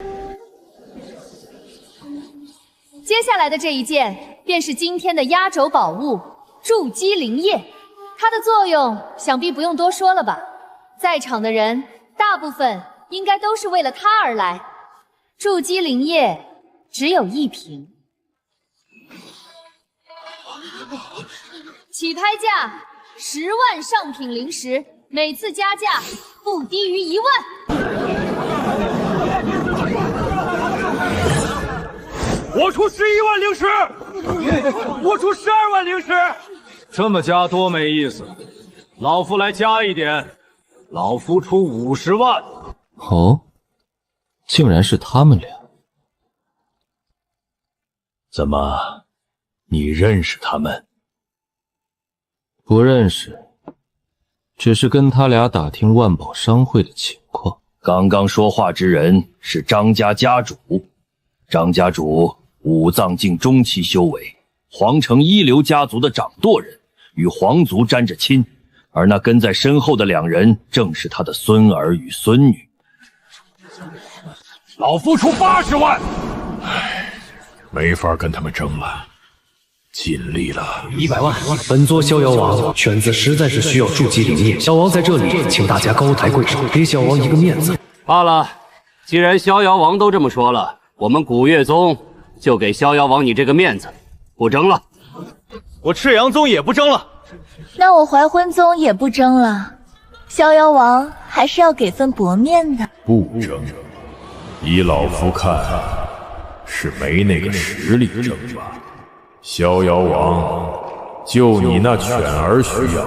接下来的这一件便是今天的压轴宝物——筑基灵液。它的作用想必不用多说了吧？在场的人大部分应该都是为了它而来。筑基灵液只有1瓶，起拍价10万上品灵石，每次加价不低于1万。我出11万灵石，我出12万灵石。这么加多没意思，老夫来加一点，老夫出50万。哦，竟然是他们俩。怎么，你认识他们？不认识，只是跟他俩打听万宝商会的情况。刚刚说话之人是张家家主，张家主武藏境中期修为，皇城一流家族的掌舵人，与皇族沾着亲，而那跟在身后的2人正是他的孙儿与孙女。老夫出80万。没法跟他们争了，尽力了。100万，本座逍遥王犬子实在是需要筑基灵液，小王在这里，请大家高抬贵手，给小王一个面子。罢了，既然逍遥王都这么说了，我们古月宗就给逍遥王你这个面子，不争了。我赤阳宗也不争了。那我怀魂宗也不争了。逍遥王还是要给份薄面的。不争，依老夫看，是没那个实力争吧。逍遥王，就你那犬儿需要，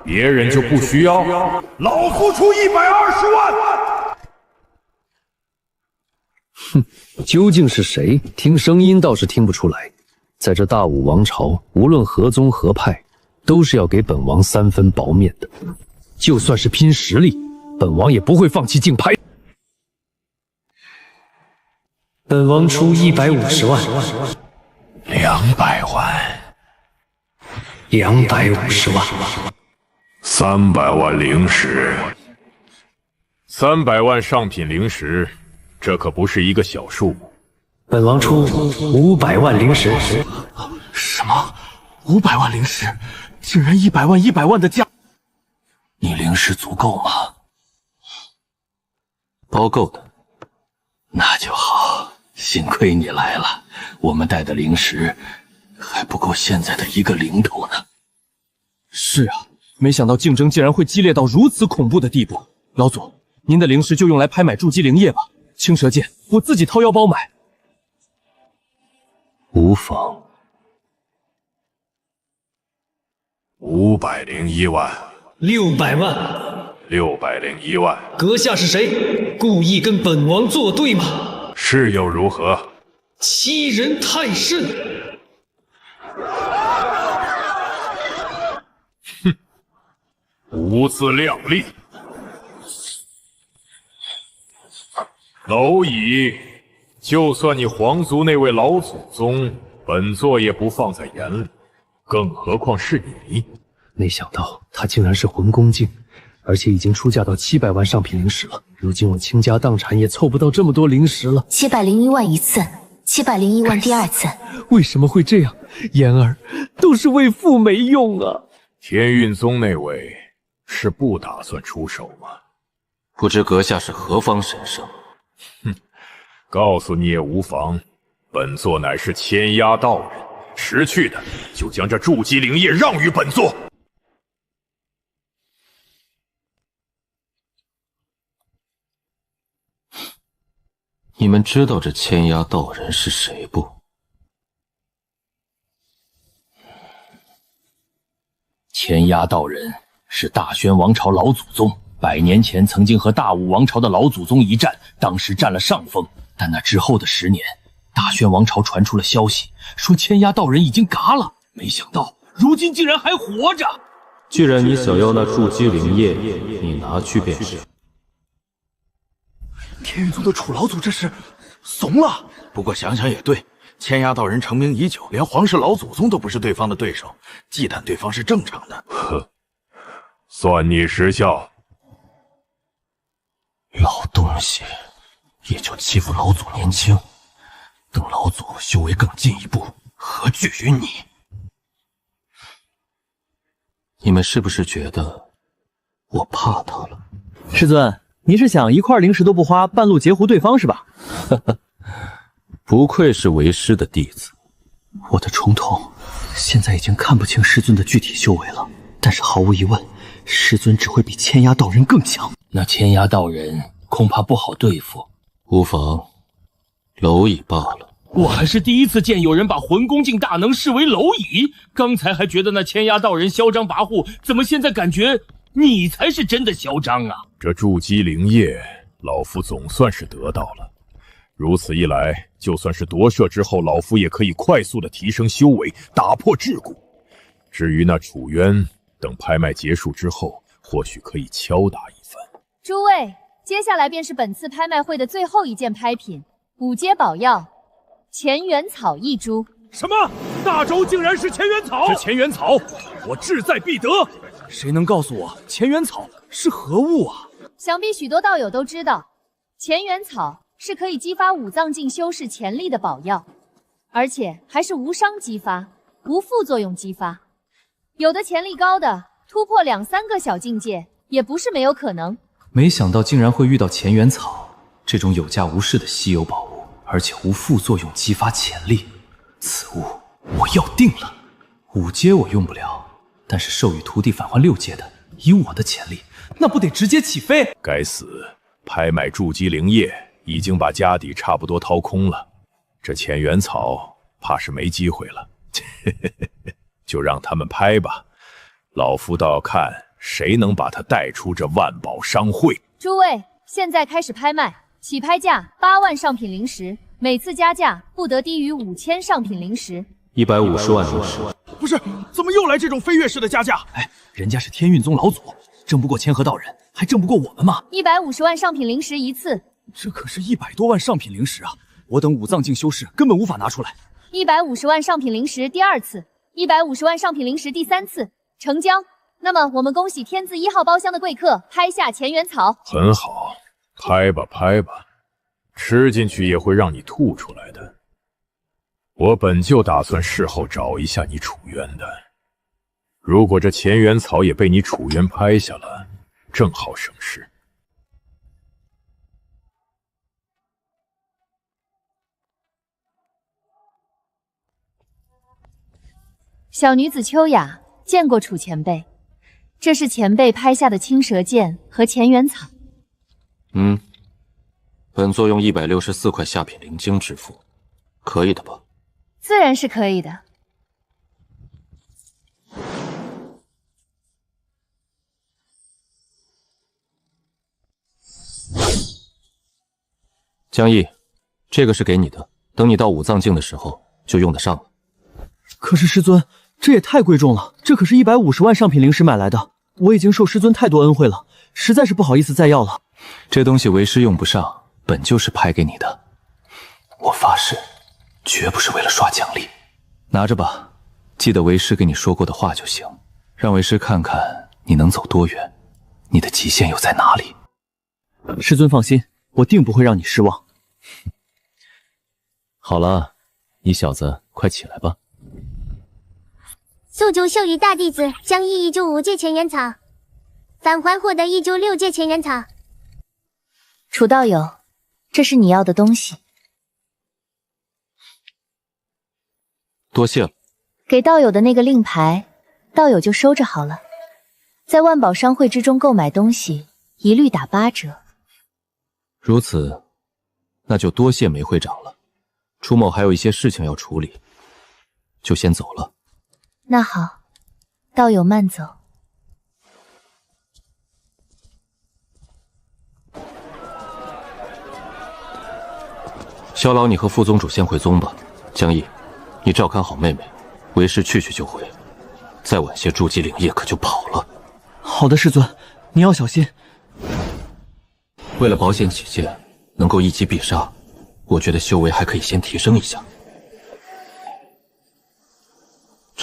别人就不需要？老夫出120万。哼，究竟是谁？听声音倒是听不出来。在这大武王朝，无论何宗何派，都是要给本王3分薄面的。就算是拼实力，本王也不会放弃竞拍。本王出150万，200万，250万，300万灵石，300万上品灵石，这可不是一个小数目。本王出500万灵石。什么？500万灵石，竟然100万100万的价！你灵石足够吗？包够的。那就好，幸亏你来了，我们带的灵石还不够现在的1个零头呢。是啊，没想到竞争竟然会激烈到如此恐怖的地步。老祖，您的灵石就用来拍买筑基灵液吧，青蛇剑我自己掏腰包买。无妨。501万，600万，601万。阁下是谁？故意跟本王作对吗？是又如何？欺人太甚！哼，无自量力。蝼蚁，就算你皇族那位老祖宗，本座也不放在眼里，更何况是你。没想到他竟然是魂宫境，而且已经出价到700万上品灵石了。如今我倾家荡产也凑不到这么多灵石了。701万一次，701万第2次。为什么会这样？言儿都是为父没用啊！天运宗那位是不打算出手吗？不知阁下是何方神圣？哼，告诉你也无妨。本座乃是千压道人，识趣的就将这筑基灵液让与本座。你们知道这千压道人是谁不？千压道人是大宣王朝老祖宗，100年前曾经和大武王朝的老祖宗一战，当时占了上风。但那之后的10年，大宣王朝传出了消息，说千压道人已经嘎了，没想到如今竟然还活着。既然你想要那筑基灵液，你拿去便是。天运宗的楚老祖这是怂了。不过想想也对，千压道人成名已久，连皇室老祖宗都不是对方的对手，忌惮对方是正常的。呵，算你识相。老东西，也就欺负老祖年轻，等老祖修为更进一步，何惧于你？你们是不是觉得我怕他了？师尊，你是想一块灵石都不花，半路截胡对方是吧？不愧是为师的弟子。我的重瞳现在已经看不清师尊的具体修为了，但是毫无疑问，师尊只会比千压道人更强。那千压道人恐怕不好对付。无妨，蝼蚁罢了。我还是第一次见有人把魂宫境大能视为蝼蚁。刚才还觉得那千压道人嚣张跋扈，怎么现在感觉你才是真的嚣张啊？这筑基灵液，老夫总算是得到了。如此一来，就算是夺舍之后，老夫也可以快速的提升修为，打破桎梏。至于那楚渊，等拍卖结束之后，或许可以敲打一番。诸位，接下来便是本次拍卖会的最后一件拍品——5阶宝药乾元草1株。什么？大周竟然是乾元草？这乾元草，我志在必得。谁能告诉我乾元草是何物啊？想必许多道友都知道，乾元草是可以激发5脏境修士潜力的宝药，而且还是无伤激发、无副作用激发。有的潜力高的，突破2、3个小境界也不是没有可能。没想到竟然会遇到乾元草这种有价无市的稀有宝物，而且无副作用激发潜力。此物我要定了。5阶我用不了，但是授予徒弟返还6阶的，以我的潜力，那不得直接起飞？该死，拍卖筑基灵液已经把家底差不多掏空了，这乾元草怕是没机会了。就让他们拍吧，老夫倒要看谁能把他带出这万宝商会。诸位，现在开始拍卖，起拍价8万上品灵石，每次加价不得低于5000上品灵石。150万灵石。不是，怎么又来这种飞跃式的加价？哎，人家是天运宗老祖，争不过千和道人，还争不过我们吗？150万上品灵石一次。这可是100多万上品灵石啊！我等5脏境修士根本无法拿出来。150万上品灵石第2次，150万上品灵石第3次，成交。那么我们恭喜天字1号包厢的贵客拍下乾元草。很好，拍吧拍吧，吃进去也会让你吐出来的。我本就打算事后找一下你楚渊的，如果这乾元草也被你楚渊拍下了，正好省事。小女子秋雅见过楚前辈，这是前辈拍下的青蛇剑和乾元草。本座用164块下品灵晶支付，可以的吧？自然是可以的。江毅，这个是给你的，等你到5脏境的时候就用得上了。可是师尊，这也太贵重了，这可是150万上品灵石买来的，我已经受师尊太多恩惠了，实在是不好意思再要了。这东西为师用不上，本就是拍给你的，我发誓，绝不是为了刷奖励。拿着吧，记得为师给你说过的话就行，让为师看看你能走多远，你的极限又在哪里。师尊放心，我定不会让你失望。好了，你小子快起来吧。宿主授予大弟子江毅1株5阶乾元草，返还获得1株6阶乾元草。楚道友，这是你要的东西。多谢了。给道友的那个令牌，道友就收着好了。在万宝商会之中购买东西，一律打8折。如此，那就多谢梅会长了。楚某还有一些事情要处理，就先走了。那好，道友慢走。萧老，你和副宗主先回宗吧。江毅，你照看好妹妹，为师去就回。再晚些，筑基灵液可就跑了。好的，师尊，你要小心。为了保险起见，能够一击必杀，我觉得修为还可以先提升一下。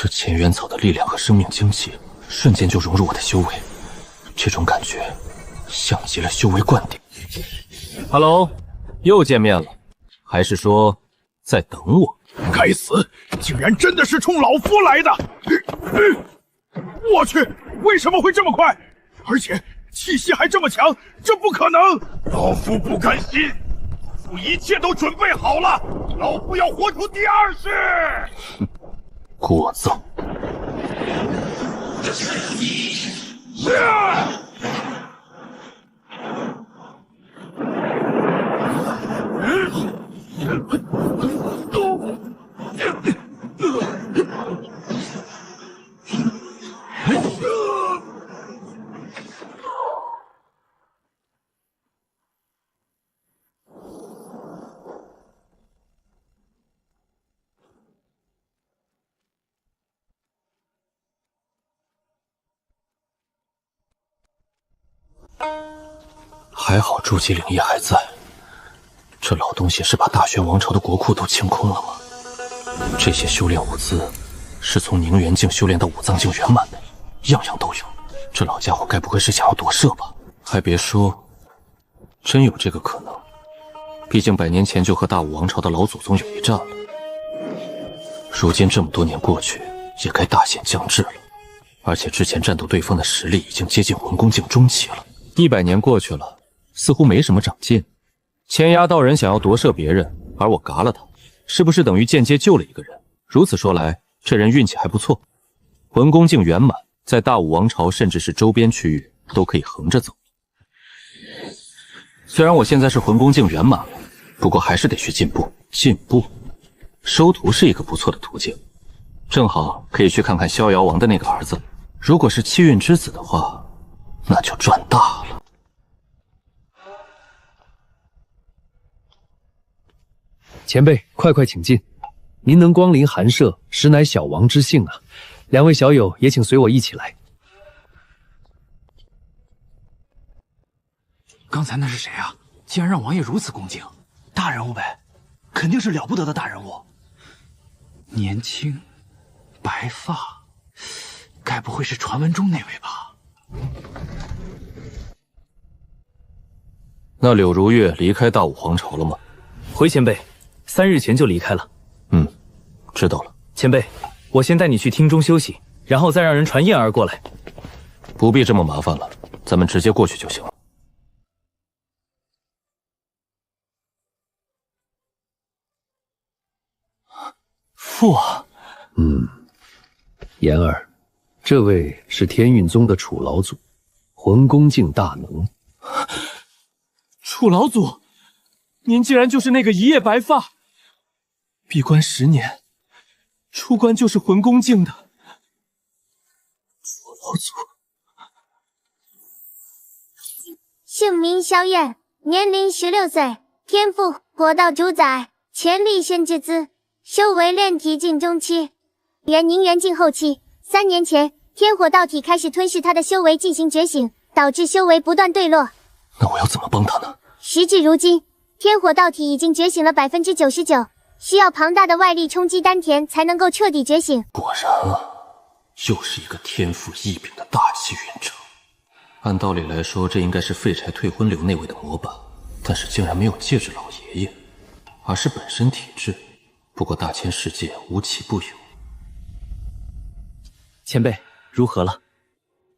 这乾元草的力量和生命精气瞬间就融入我的修为，这种感觉像极了修为灌顶。Hello， 又见面了，还是说在等我？该死，竟然真的是冲老夫来的！我去，为什么会这么快？而且气息还这么强，这不可能！老夫不甘心，我一切都准备好了，老夫要活出第二世！聒噪！还好筑基灵液还在，这老东西是把大玄王朝的国库都清空了吗？这些修炼物资是从宁元境修炼到武藏境圆满的，样样都有。这老家伙该不会是想要夺舍吧？还别说，真有这个可能。毕竟100年前就和大武王朝的老祖宗有一战了。如今这么多年过去，也该大限将至了。而且之前战斗对方的实力已经接近魂宫境中期了。100年过去了，似乎没什么长进。千崖道人想要夺舍别人，而我嘎了他，是不是等于间接救了一个人？如此说来，这人运气还不错。魂宫境圆满，在大武王朝甚至是周边区域都可以横着走。虽然我现在是魂宫境圆满了，不过还是得去进步。进步，收徒是一个不错的途径，正好可以去看看逍遥王的那个儿子。如果是气运之子的话，那就赚大了。前辈，快请进！您能光临寒舍，实乃小王之幸啊。2位小友也请随我一起来。刚才那是谁啊？竟然让王爷如此恭敬！大人物呗，肯定是了不得的大人物。年轻，白发，该不会是传闻中那位吧？那柳如月离开大武皇朝了吗？回前辈，3日前就离开了。知道了。前辈，我先带你去厅中休息，然后再让人传燕儿过来。不必这么麻烦了，咱们直接过去就行了。父王，言儿，这位是天运宗的楚老祖，魂宫境大能。楚老祖，您竟然就是那个一夜白发，闭关10年，出关就是魂宫境的楚老祖。姓名萧燕，年龄16岁，天赋火道主宰，潜力仙之资，修为炼体境中期，元宁元境后期。3年前，天火道体开始吞噬他的修为进行觉醒，导致修为不断坠落。那我要怎么帮他呢？时至如今，天火道体已经觉醒了99%，需要庞大的外力冲击丹田才能够彻底觉醒。果然啊，又是一个天赋异禀的大气运者。按道理来说，这应该是废柴退婚流那位的模板，但是竟然没有戒指老爷爷，而是本身体质。不过大千世界无奇不有。前辈，如何了？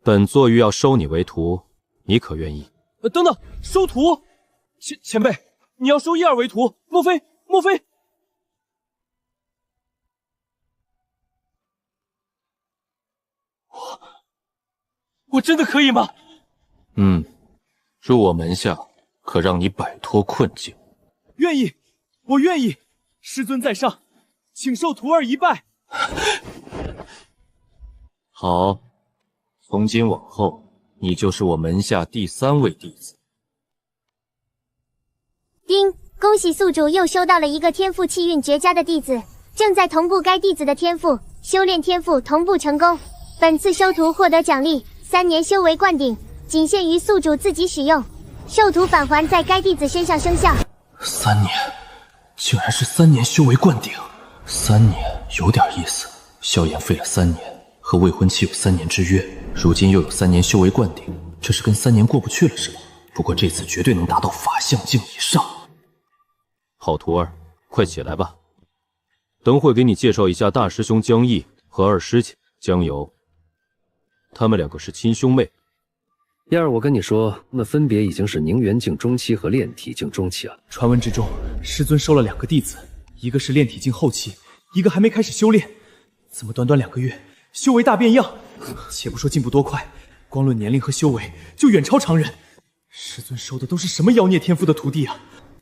本座欲要收你为徒，你可愿意？等等，收徒？前辈，你要收叶儿为徒？莫非？我真的可以吗？入我门下，可让你摆脱困境。愿意，我愿意。师尊在上，请受徒儿一拜。好，从今往后，你就是我门下第3位弟子。丁，恭喜宿主又收到了一个天赋气运绝佳的弟子，正在同步该弟子的天赋，修炼天赋同步成功。本次收徒获得奖励3年修为灌顶，仅限于宿主自己使用，授徒返还在该弟子身上生效。3年，竟然是3年修为灌顶。3年有点意思，萧炎废了3年，和未婚妻有3年之约，如今又有3年修为灌顶，这是跟3年过不去了是吗？不过这次绝对能达到法相境以上。好徒儿，快起来吧。等会给你介绍一下大师兄江毅和二师姐江游，他们2个是亲兄妹。燕儿，我跟你说，那分别已经是宁元境中期和炼体境中期了。传闻之中，师尊收了2个弟子，一个是炼体境后期，一个还没开始修炼。怎么短短2个月，修为大变样？且不说进步多快，光论年龄和修为就远超常人。师尊收的都是什么妖孽天赋的徒弟啊？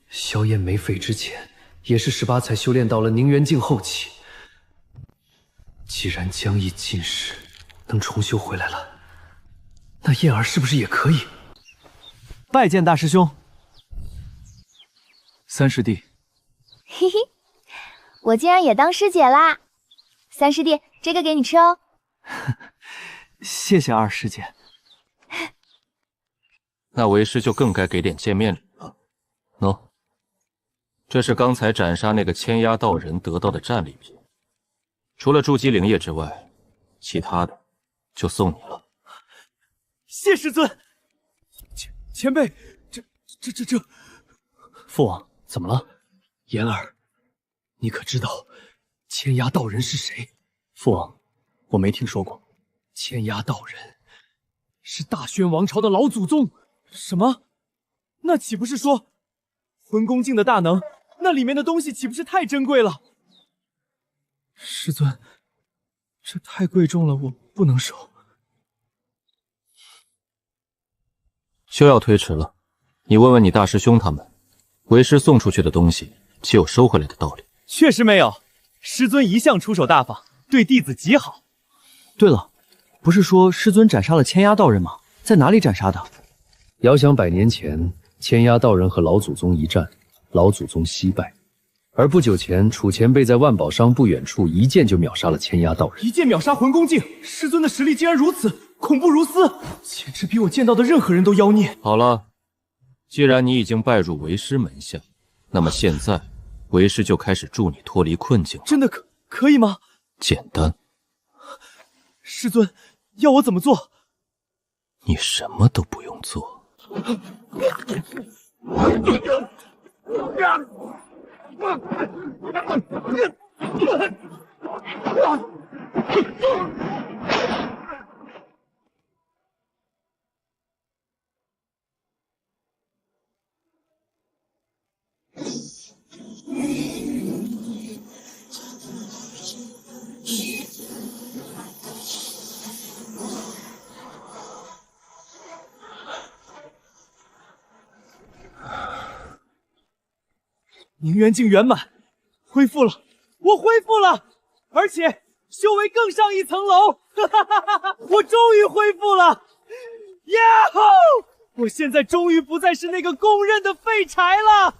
萧炎没废之前，也是18才修炼到了宁元境后期。既然江毅进世能重修回来了，那燕儿是不是也可以？拜见大师兄。三师弟，嘿嘿，我竟然也当师姐啦！三师弟，这个给你吃哦。谢谢二师姐。那为师就更该给点见面礼了。喏，这是刚才斩杀那个千压道人得到的战利品，除了筑基灵液之外，其他的就送你了。谢师尊。前辈，这……父王，怎么了？言儿，你可知道千压道人是谁？父王，我没听说过。千压道人是大宣王朝的老祖宗。什么？那岂不是说魂宫境的大能？那里面的东西岂不是太珍贵了？师尊，这太贵重了，我不能收。休要推迟了，你问问你大师兄他们，为师送出去的东西岂有收回来的道理？确实没有，师尊一向出手大方，对弟子极好。对了，不是说师尊斩杀了千压道人吗？在哪里斩杀的？遥想100年前，千压道人和老祖宗一战，老祖宗惜败。而不久前，楚前辈在万宝商不远处一剑就秒杀了千压道人。一剑秒杀魂宫境，师尊的实力竟然如此，恐怖如斯，简直比我见到的任何人都妖孽。好了，既然你已经拜入为师门下，那么现在为师就开始助你脱离困境。真的可以吗？简单。师尊，要我怎么做？你什么都不用做。宁元境圆满，恢复了，我恢复了，而且修为更上一层楼，我终于恢复了，呀吼！我现在终于不再是那个公认的废柴了，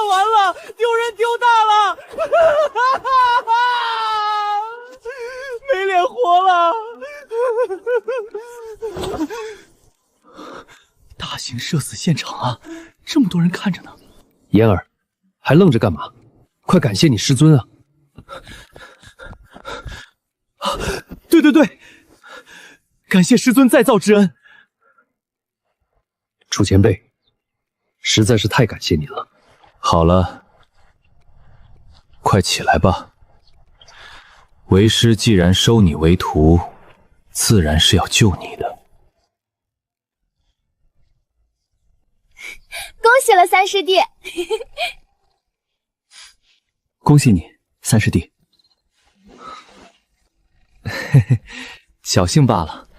完了，丢人丢大了，没脸活了。大型社死现场啊，这么多人看着呢。言儿，还愣着干嘛？快感谢你师尊啊！对，感谢师尊再造之恩。楚前辈，实在是太感谢你了。好了，快起来吧。为师既然收你为徒，自然是要救你的。恭喜了三师弟！恭喜你，三师弟。嘿嘿，侥幸罢了，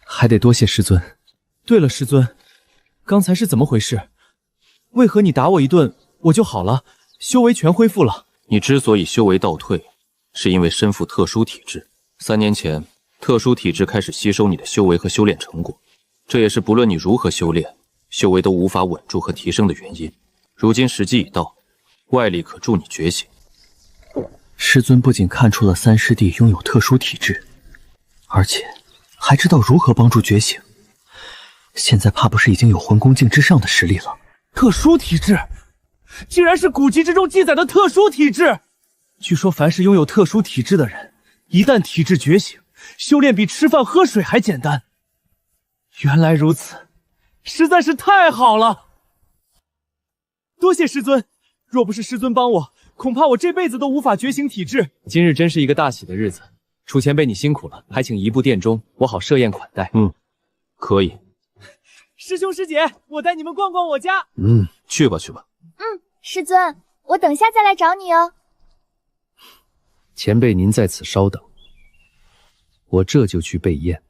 还得多谢师尊。对了，师尊，刚才是怎么回事？为何你打我一顿，我就好了，修为全恢复了？你之所以修为倒退，是因为身负特殊体质。3年前，特殊体质开始吸收你的修为和修炼成果，这也是不论你如何修炼，修为都无法稳住和提升的原因。如今时机已到，外力可助你觉醒。师尊不仅看出了三师弟拥有特殊体质，而且还知道如何帮助觉醒。现在怕不是已经有魂宫境之上的实力了？特殊体质，竟然是古籍之中记载的特殊体质。据说凡是拥有特殊体质的人，一旦体质觉醒，修炼比吃饭喝水还简单。原来如此，实在是太好了！多谢师尊，若不是师尊帮我，恐怕我这辈子都无法觉醒体质。今日真是一个大喜的日子，楚前辈你辛苦了，还请移步殿中，我好设宴款待。可以。师兄师姐，我带你们逛逛我家。去吧去吧。师尊，我等下再来找你哦。前辈您在此稍等，我这就去备宴。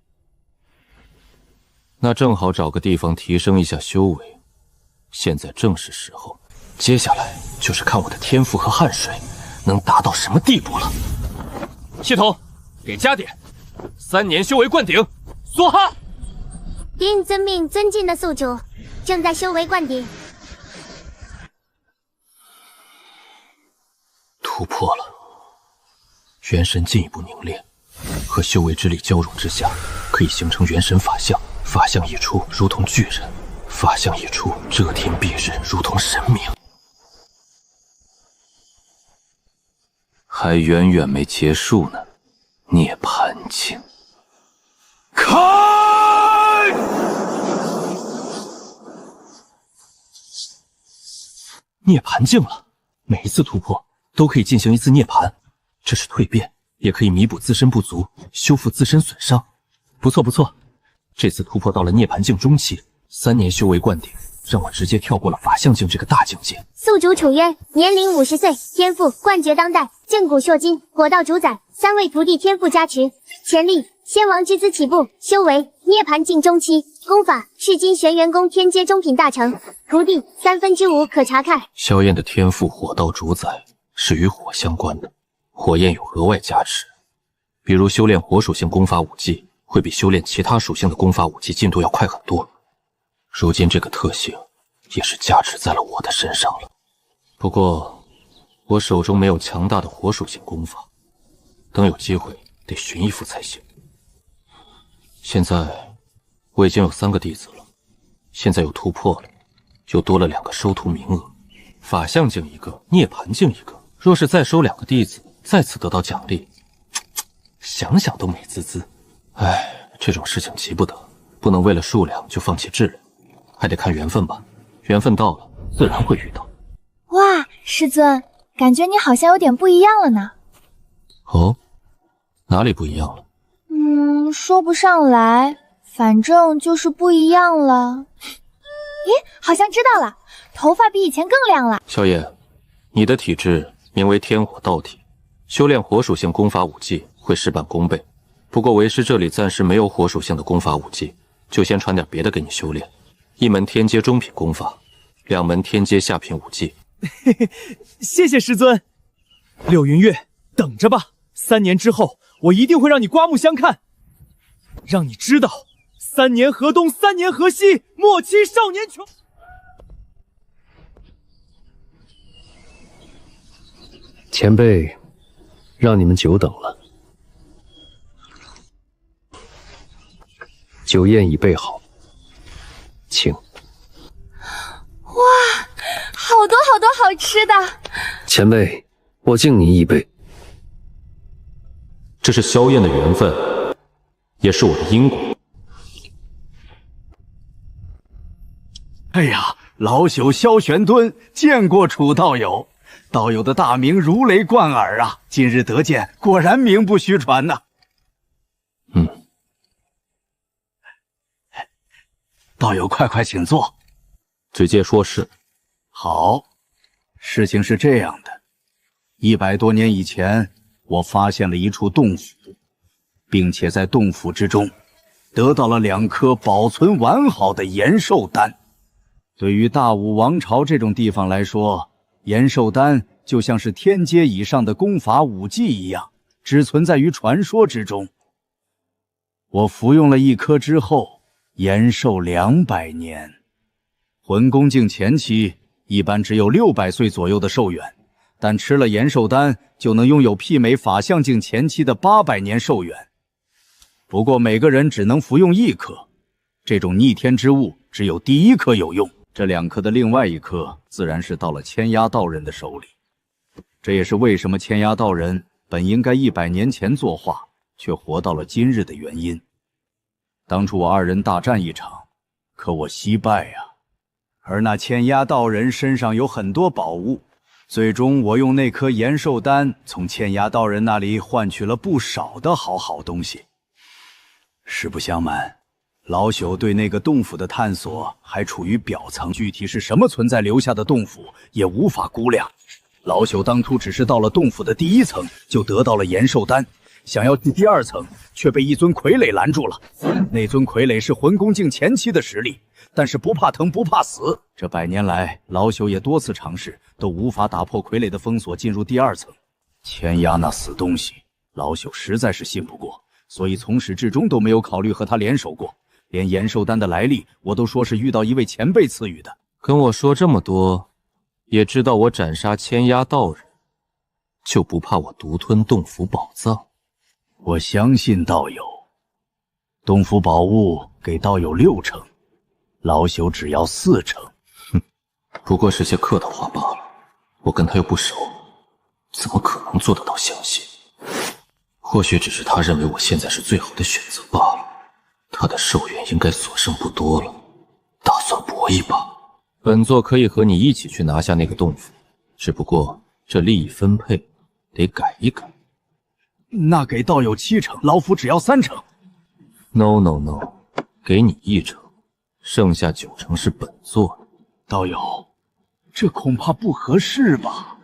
那正好找个地方提升一下修为，现在正是时候。接下来就是看我的天赋和汗水能达到什么地步了。系统，给加点，3年修为灌顶，梭哈！应遵命尊敬的宿主，正在修为灌顶。突破了，元神进一步凝练，和修为之力交融之下，可以形成元神法相。法相一出，如同巨人；法相一出，遮天蔽日，如同神明。还远远没结束呢，涅槃境。开！涅槃境了，每一次突破都可以进行一次涅槃，这是蜕变，也可以弥补自身不足，修复自身损伤。不错不错，这次突破到了涅槃境中期，3年修为灌顶，让我直接跳过了法相境这个大境界。宿主楚渊，年龄50岁，天赋冠绝当代，剑骨烁金，火道主宰，3位徒弟天赋加持，潜力仙王之姿起步，修为涅槃境中期，功法赤金玄元功天阶中品大成，徒弟5/3可查看。萧燕的天赋火道主宰是与火相关的，火焰有额外加持，比如修炼火属性功法武技，会比修炼其他属性的功法武技进度要快很多。如今这个特性也是加持在了我的身上了。不过我手中没有强大的火属性功法，等有机会得寻一副才行。现在我已经有3个弟子了，现在又突破了，又多了2个收徒名额，法相境1个，涅槃境1个。若是再收2个弟子，再次得到奖励，想想都美滋滋。唉，这种事情急不得，不能为了数量就放弃质量，还得看缘分吧。缘分到了，自然会遇到。哇，师尊，感觉你好像有点不一样了呢。哦，哪里不一样了？说不上来，反正就是不一样了。咦，好像知道了，头发比以前更亮了。萧燕，你的体质名为天火道体，修炼火属性功法武技会事半功倍。不过为师这里暂时没有火属性的功法武技，就先传点别的给你修炼，1门天阶中品功法，2门天阶下品武技。谢谢师尊。柳云月，等着吧，3年之后，我一定会让你刮目相看，让你知道3年河东，3年河西，莫欺少年穷。前辈，让你们久等了。酒宴已备好，请。哇，好多好多好吃的！前辈，我敬您一杯。这是萧燕的缘分，也是我的因果。哎呀，老朽萧玄敦见过楚道友，道友的大名如雷贯耳啊！今日得见，果然名不虚传呐。道友快快请坐。直接说是。好，事情是这样的，100多年以前，我发现了一处洞府，并且在洞府之中得到了2颗保存完好的延寿丹。对于大武王朝这种地方来说，延寿丹就像是天阶以上的功法武技一样，只存在于传说之中。我服用了1颗之后，延寿200年。魂宫境前期一般只有600岁左右的寿元，但吃了延寿丹就能拥有媲美法相境前期的800年寿元。不过每个人只能服用1颗。这种逆天之物只有第1颗有用，这2颗的另外1颗自然是到了千压道人的手里。这也是为什么千压道人本应该100年前作画，却活到了今日的原因。当初我2人大战一场，可我惜败呀。而那千压道人身上有很多宝物，最终我用那颗延寿丹从千压道人那里换取了不少的好东西。实不相瞒，老朽对那个洞府的探索还处于表层，具体是什么存在留下的洞府也无法估量。老朽当初只是到了洞府的第1层就得到了延寿丹，想要去第2层，却被一尊傀儡拦住了。那尊傀儡是魂宫境前期的实力，但是不怕疼不怕死。这100年来，老朽也多次尝试，都无法打破傀儡的封锁，进入第2层。千压那死东西，老朽实在是信不过，所以从始至终都没有考虑和他联手过。连延寿丹的来历，我都说是遇到一位前辈赐予的。跟我说这么多，也知道我斩杀千压道人，就不怕我独吞洞府宝藏？我相信道友。洞府宝物给道友6成，老朽只要4成。哼，不过是些客套话罢了。我跟他又不熟，怎么可能做得到相信？或许只是他认为我现在是最好的选择罢了。他的寿元应该所剩不多了，打算搏一把。本座可以和你一起去拿下那个洞府，只不过这利益分配得改一改。那给道友7成，老夫只要3成。No， 给你1成，剩下9成是本座的。道友，这恐怕不合适吧？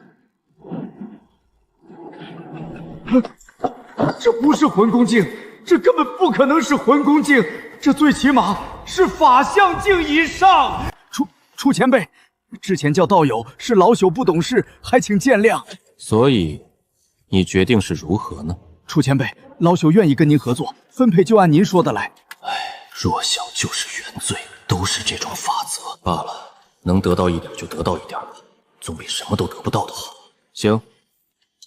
这不是魂宫境，这根本不可能是魂宫境，这最起码是法相境以上。初前辈，之前叫道友是老朽不懂事，还请见谅。所以，你决定是如何呢？初前辈，老朽愿意跟您合作，分配就按您说的来。弱小就是原罪，都是这种法则罢了。能得到一点就得到一点吧，总比什么都得不到的好。行，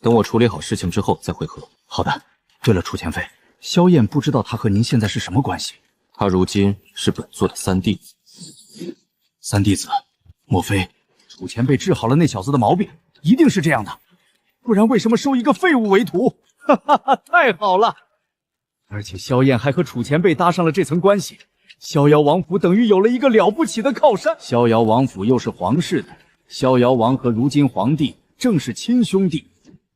等我处理好事情之后再会合。好的。对了，初前辈，萧燕不知道他和您现在是什么关系？他如今是本座的3弟子。3弟子？莫非楚前辈治好了那小子的毛病？一定是这样的，不然为什么收一个废物为徒？哈哈哈，太好了！而且萧燕还和楚前辈搭上了这层关系，逍遥王府等于有了一个了不起的靠山。逍遥王府又是皇室的，逍遥王和如今皇帝正是亲兄弟，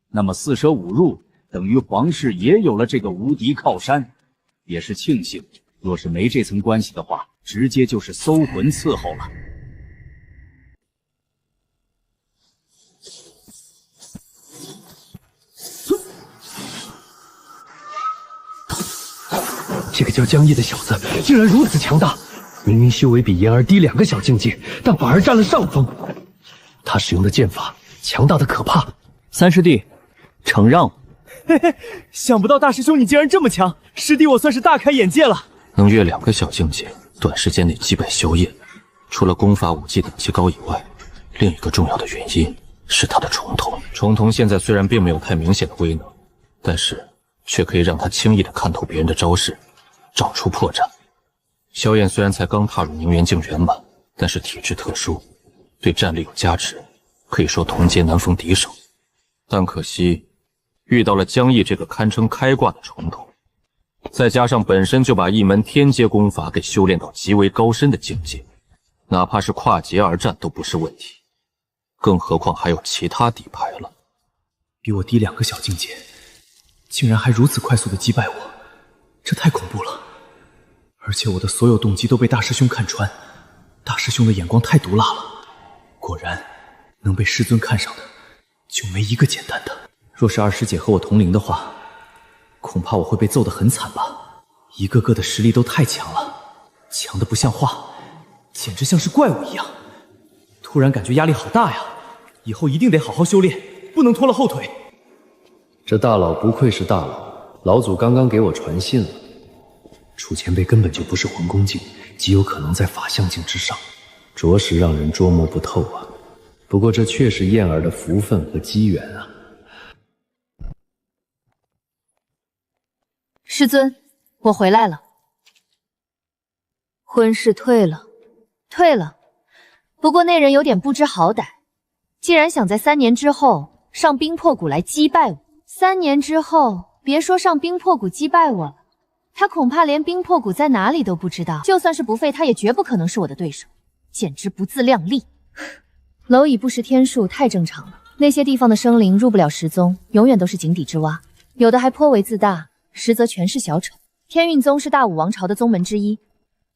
那么4舍5入，等于皇室也有了这个无敌靠山。也是庆幸，若是没这层关系的话，直接就是搜魂伺候了。这个叫江毅的小子竟然如此强大，明明修为比妍儿低2个小境界，但反而占了上风。他使用的剑法强大的可怕。3师弟，承让。嘿嘿，想不到大师兄你竟然这么强，师弟我算是大开眼界了。能越2个小境界，短时间内击败萧燕，除了功法武技等级高以外，另一个重要的原因是他的重瞳。重瞳现在虽然并没有太明显的威能，但是却可以让他轻易的看透别人的招式，找出破绽。萧燕虽然才刚踏入宁元境圆满，但是体质特殊，对战力有加持，可以说同阶难逢敌手。但可惜遇到了江毅这个堪称开挂的重瞳，再加上本身就把一门天阶功法给修炼到极为高深的境界，哪怕是跨劫而战都不是问题，更何况还有其他底牌了。比我低2个小境界，竟然还如此快速的击败我，这太恐怖了。而且我的所有动机都被大师兄看穿，大师兄的眼光太毒辣了。果然，能被师尊看上的，就没一个简单的。若是二师姐和我同龄的话，恐怕我会被揍得很惨吧。一个个的实力都太强了，强得不像话，简直像是怪物一样。突然感觉压力好大呀，以后一定得好好修炼，不能拖了后腿。这大佬不愧是大佬，老祖刚刚给我传信了。楚前辈根本就不是魂宫境，极有可能在法相境之上，着实让人捉摸不透啊。不过这确是燕儿的福分和机缘啊。师尊，我回来了，婚事退了，退了。不过那人有点不知好歹，既然想在3年之后上冰魄谷来击败我，3年之后别说上冰魄谷击败我了，他恐怕连冰魄谷在哪里都不知道。就算是不废，他也绝不可能是我的对手，简直不自量力。蝼蚁不识天数太正常了，那些地方的生灵入不了10宗，永远都是井底之蛙，有的还颇为自大，实则全是小丑。天运宗是大武王朝的宗门之一，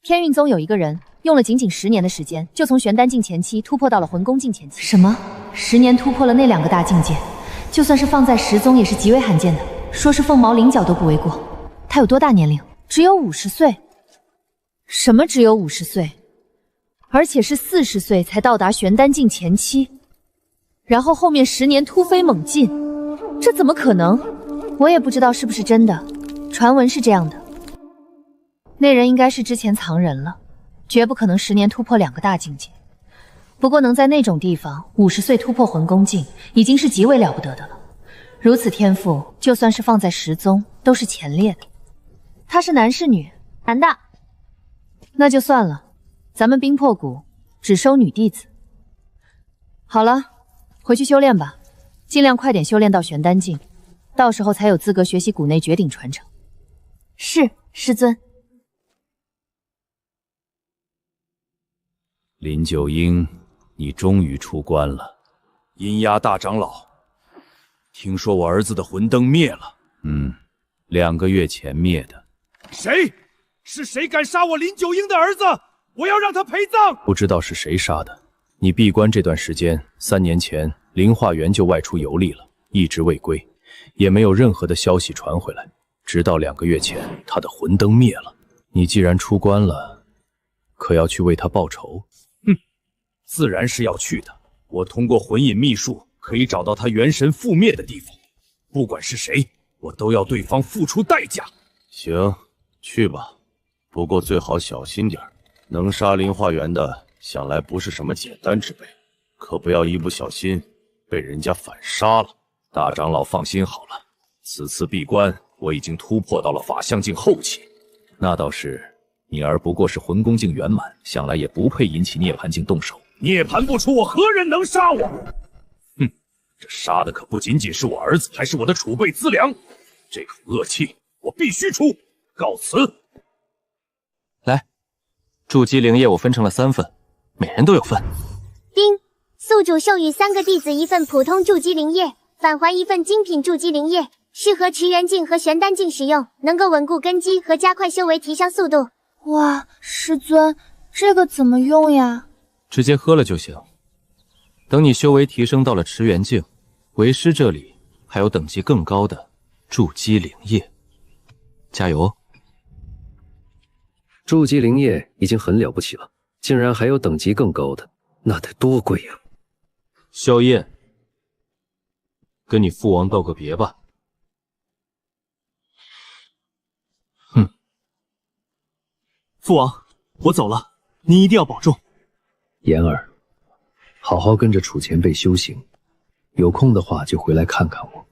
天运宗有一个人用了仅10年的时间，就从玄丹境前期突破到了魂宫境前期。什么？10年突破了那2个大境界，就算是放在10宗也是极为罕见的，说是凤毛麟角都不为过。他有多大年龄？只有50岁。什么只有50岁？而且是40岁才到达玄丹境前期，然后后面10年突飞猛进，这怎么可能？我也不知道是不是真的，传闻是这样的。那人应该是之前藏人了，绝不可能10年突破2个大境界。不过能在那种地方50岁突破魂宫境，已经是极为了不得的了。如此天赋，就算是放在10宗都是前列的。他是男是女？男的。那就算了，咱们冰魄谷只收女弟子。好了，回去修炼吧，尽量快点修炼到玄丹境，到时候才有资格学习谷内绝顶传承。是，师尊。林九婴，你终于出关了。阴压大长老，听说我儿子的魂灯灭了。2个月前灭的。谁？是谁敢杀我林九婴的儿子？我要让他陪葬！不知道是谁杀的。你闭关这段时间，3年前灵化元就外出游历了，一直未归，也没有任何的消息传回来。直到2个月前，他的魂灯灭了。你既然出关了，可要去为他报仇？自然是要去的。我通过魂隐秘术可以找到他元神覆灭的地方，不管是谁，我都要对方付出代价。行，去吧。不过最好小心点，能杀灵化元的，想来不是什么简单之辈，可不要一不小心被人家反杀了。大长老放心好了，此次闭关我已经突破到了法相境后期。那倒是，你儿不过是魂宫境圆满，想来也不配引起涅槃境动手。涅槃不出，我何人能杀我？这杀的可不仅仅是我儿子，还是我的储备资粮。这口恶气我必须出。告辞。来，筑基灵液我分成了3份，每人都有份。丁，宿主授予3个弟子1份普通筑基灵液，返还1份精品筑基灵液，适合持元境和玄丹境使用，能够稳固根基和加快修为，提升速度。哇，师尊，这个怎么用呀？直接喝了就行。等你修为提升到了持元境，为师这里还有等级更高的筑基灵液，加油！筑基灵液已经很了不起了，竟然还有等级更高的，那得多贵呀！萧燕，跟你父王道个别吧。父王，我走了，您一定要保重。言儿，好好跟着楚前辈修行，有空的话就回来看看我。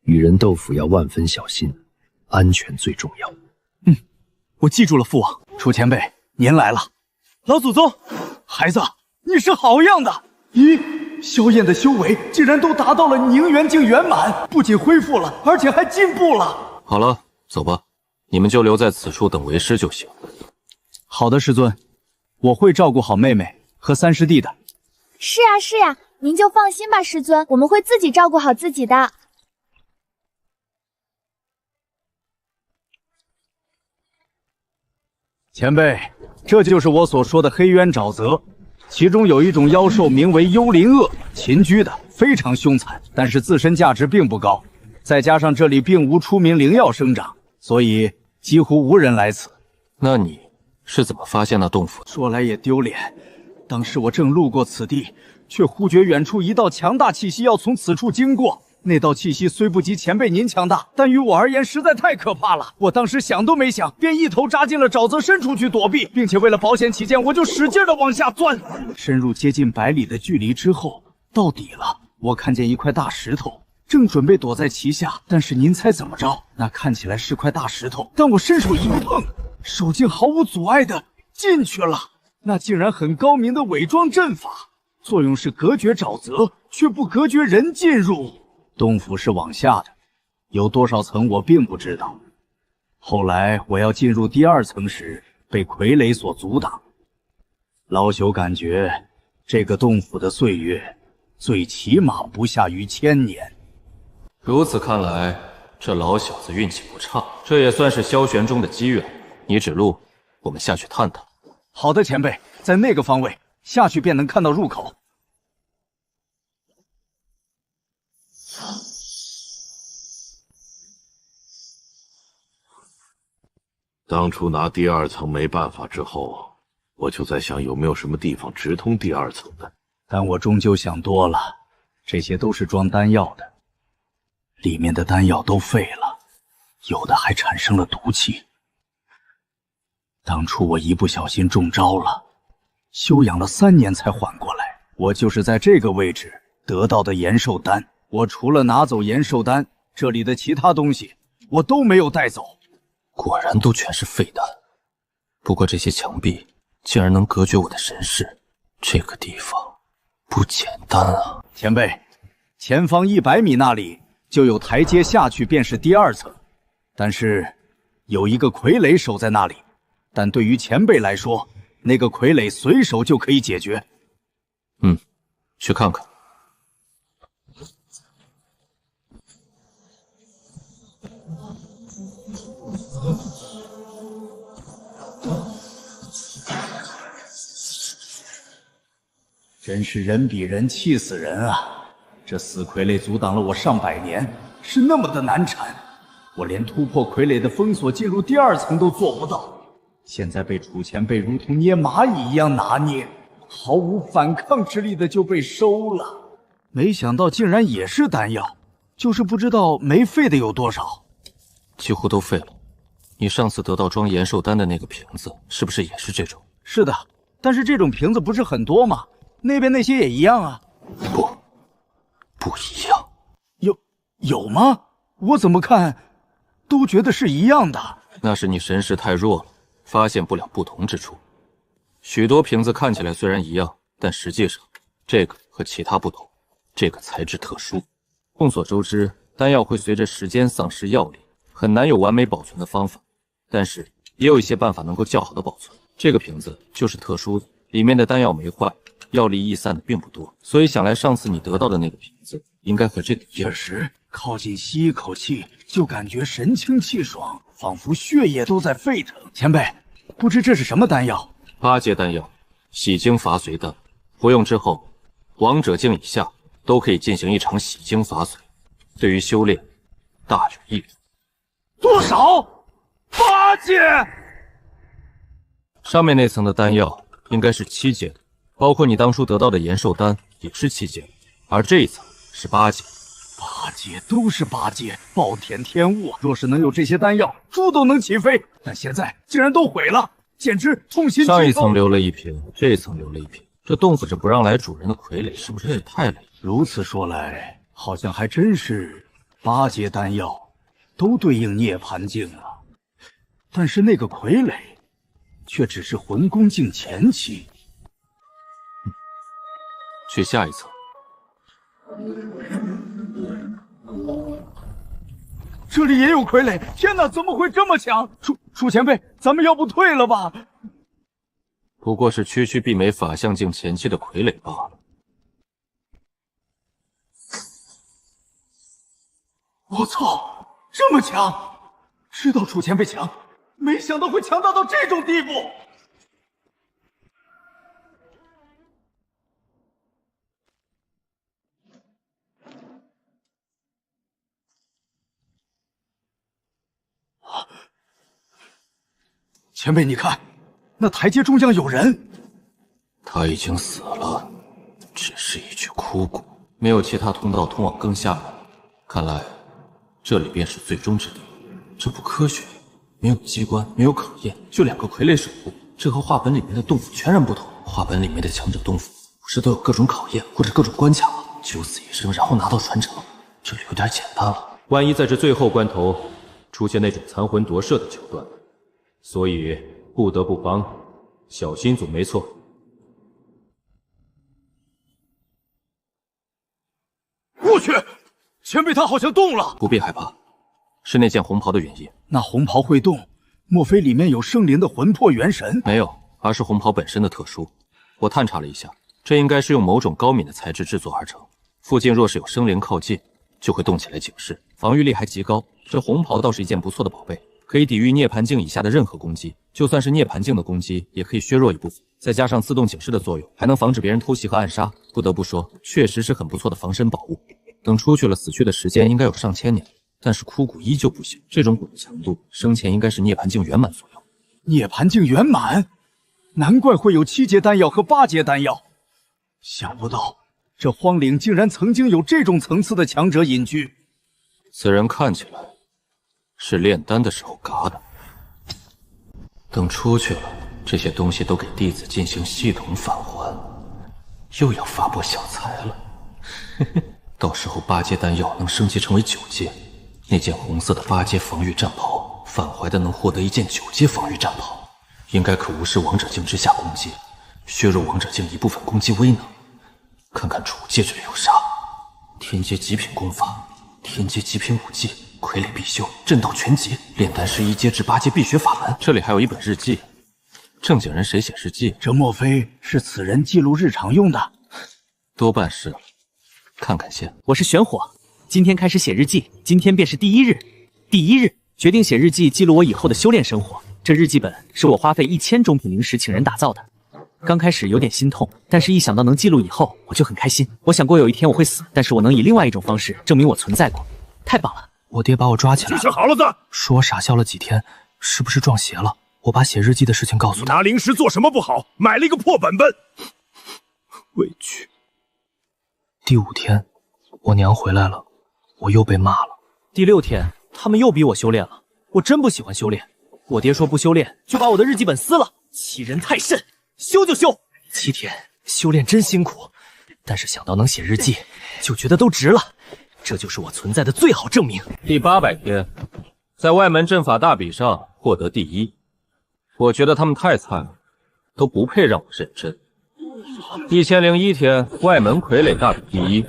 与人斗法要万分小心，安全最重要。我记住了，父王。楚前辈，您来了。老祖宗，孩子，你是好样的！咦，萧燕的修为竟然都达到了凝元境圆满，不仅恢复了，而且还进步了。好了，走吧，你们就留在此处等为师就行。好的，师尊，我会照顾好妹妹和3师弟的。是啊，是啊，您就放心吧，师尊，我们会自己照顾好自己的。前辈，这就是我所说的黑渊沼泽，其中有一种妖兽名为幽灵鳄，群居的，非常凶残，但是自身价值并不高。再加上这里并无出名灵药生长，所以几乎无人来此。那你是怎么发现那洞府？说来也丢脸，当时我正路过此地，却忽觉远处一道强大气息要从此处经过。那道气息虽不及前辈您强大，但于我而言实在太可怕了。我当时想都没想，便一头扎进了沼泽深处去躲避，并且为了保险起见，我就使劲的往下钻。深入接近100里的距离之后，到底了，我看见一块大石头，正准备躲在其下，但是您猜怎么着？那看起来是块大石头，但我伸手一碰，手竟毫无阻碍的进去了。那竟然很高明的伪装阵法，作用是隔绝沼泽，却不隔绝人进入。洞府是往下的，有多少层我并不知道。后来我要进入第2层时，被傀儡所阻挡。老朽感觉这个洞府的岁月，最起码不下于1000年。如此看来，这老小子运气不差，这也算是萧玄中的机缘。你指路，我们下去探探。好的，前辈，在那个方位，下去便能看到入口。当初拿第2层没办法之后，我就在想有没有什么地方直通第2层的。但我终究想多了，这些都是装丹药的，里面的丹药都废了，有的还产生了毒气。当初我一不小心中招了，休养了3年才缓过来。我就是在这个位置得到的延寿丹，我除了拿走延寿丹，这里的其他东西我都没有带走。果然都全是废丹。不过这些墙壁竟然能隔绝我的神识，这个地方不简单啊！前辈，前方100米那里就有台阶下去，便是第2层。但是有一个傀儡守在那里，但对于前辈来说，那个傀儡随手就可以解决。去看看。真是人比人气死人啊！这死傀儡阻挡了我上百年，是那么的难缠，我连突破傀儡的封锁进入第2层都做不到。现在被楚前辈如同捏蚂蚁一样拿捏，毫无反抗之力的就被收了。没想到竟然也是丹药，就是不知道没废的有多少。几乎都废了。你上次得到装延寿丹的那个瓶子，是不是也是这种？是的，但是这种瓶子不是很多吗？那边那些也一样啊。不一样。有吗？我怎么看都觉得是一样的。那是你神识太弱了，发现不了不同之处。许多瓶子看起来虽然一样，但实际上这个和其他不同，这个材质特殊。众所周知，丹药会随着时间丧失药力，很难有完美保存的方法。但是也有一些办法能够较好的保存。这个瓶子就是特殊的，里面的丹药没坏，药力逸散的并不多，所以想来上次你得到的那个瓶子应该和这个一样。确实，靠近吸一口气就感觉神清气爽，仿佛血液都在沸腾。前辈，不知这是什么丹药？8阶丹药，洗精伐髓丹，服用之后，王者境以下都可以进行一场洗精伐髓，对于修炼大有益处。多少？8阶。上面那层的丹药应该是7阶的，包括你当初得到的延寿丹也是7阶，而这一层是8阶。8阶都是8阶，暴殄天物啊！若是能有这些丹药，猪都能起飞。但现在竟然都毁了，简直痛心疾首。上一层留了1瓶，这一层留了1瓶。这洞府这不让来主人的傀儡，是不是也太累？如此说来，好像还真是8阶丹药都对应涅槃境啊。但是那个傀儡却只是魂宫境前期。去下一层。这里也有傀儡！天哪，怎么会这么强？楚前辈，咱们要不退了吧？不过是区区碧眉法相境前期的傀儡罢了。我操，这么强！知道楚前辈强，没想到会强大到这种地步。前辈，你看，那台阶中将有人。他已经死了，只是一具枯骨，没有其他通道通往更下了。看来这里便是最终之地。这不科学，没有机关，没有考验，就2个傀儡守护，这和画本里面的洞府全然不同。画本里面的强者洞府不是都有各种考验或者各种关卡吗？九死一生，然后拿到传承。这里有点简单了。万一在这最后关头出现那种残魂夺舍的桥段，所以不得不帮小新组，没错。我去，前辈他好像动了。不必害怕，是那件红袍的原因。那红袍会动，莫非里面有生灵的魂魄元神？没有，而是红袍本身的特殊。我探查了一下，这应该是用某种高敏的材质制作而成。附近若是有生灵靠近，就会动起来警示，防御力还极高。这红袍倒是一件不错的宝贝，可以抵御涅槃境以下的任何攻击，就算是涅槃境的攻击，也可以削弱一部分。再加上自动警示的作用，还能防止别人偷袭和暗杀。不得不说，确实是很不错的防身宝物。等出去了，死去的时间应该有上千年，但是枯骨依旧不行。这种骨的强度，生前应该是涅槃境圆满所有。涅槃境圆满，难怪会有7阶丹药和8阶丹药。想不到这荒岭竟然曾经有这种层次的强者隐居。此人看起来是炼丹的时候嘎的。等出去了，这些东西都给弟子进行系统返还，又要发波小财了。到时候8阶丹药能升级成为9阶，那件红色的8阶防御战袍返还的能获得一件9阶防御战袍，应该可无视王者境之下攻击，削弱王者境一部分攻击威能。看看储物戒指里有啥：天阶极品功法，天阶极品武技，傀儡必修，震道全集，炼丹师1阶至8阶必学法门。这里还有一本日记，正经人谁写日记？这莫非是此人记录日常用的？多半是了。看看先。我是玄火，今天开始写日记，今天便是第1日。第1日，决定写日记记录我以后的修炼生活。这日记本是我花费1000中品灵石请人打造的。刚开始有点心痛，但是一想到能记录以后，我就很开心。我想过有一天我会死，但是我能以另外一种方式证明我存在过，太棒了！我爹把我抓起来了，记好了的，说我傻笑了几天，是不是撞邪了？我把写日记的事情告诉他。拿灵石做什么不好？买了一个破本本，委屈。第5天，我娘回来了，我又被骂了。第6天，他们又逼我修炼了。我真不喜欢修炼，我爹说不修炼就把我的日记本撕了，欺人太甚，修就修。7天，修炼真辛苦，但是想到能写日记，就觉得都值了。这就是我存在的最好证明。第800天，在外门阵法大比上获得第1。我觉得他们太菜了，都不配让我认真。1001天，外门傀儡大比第1，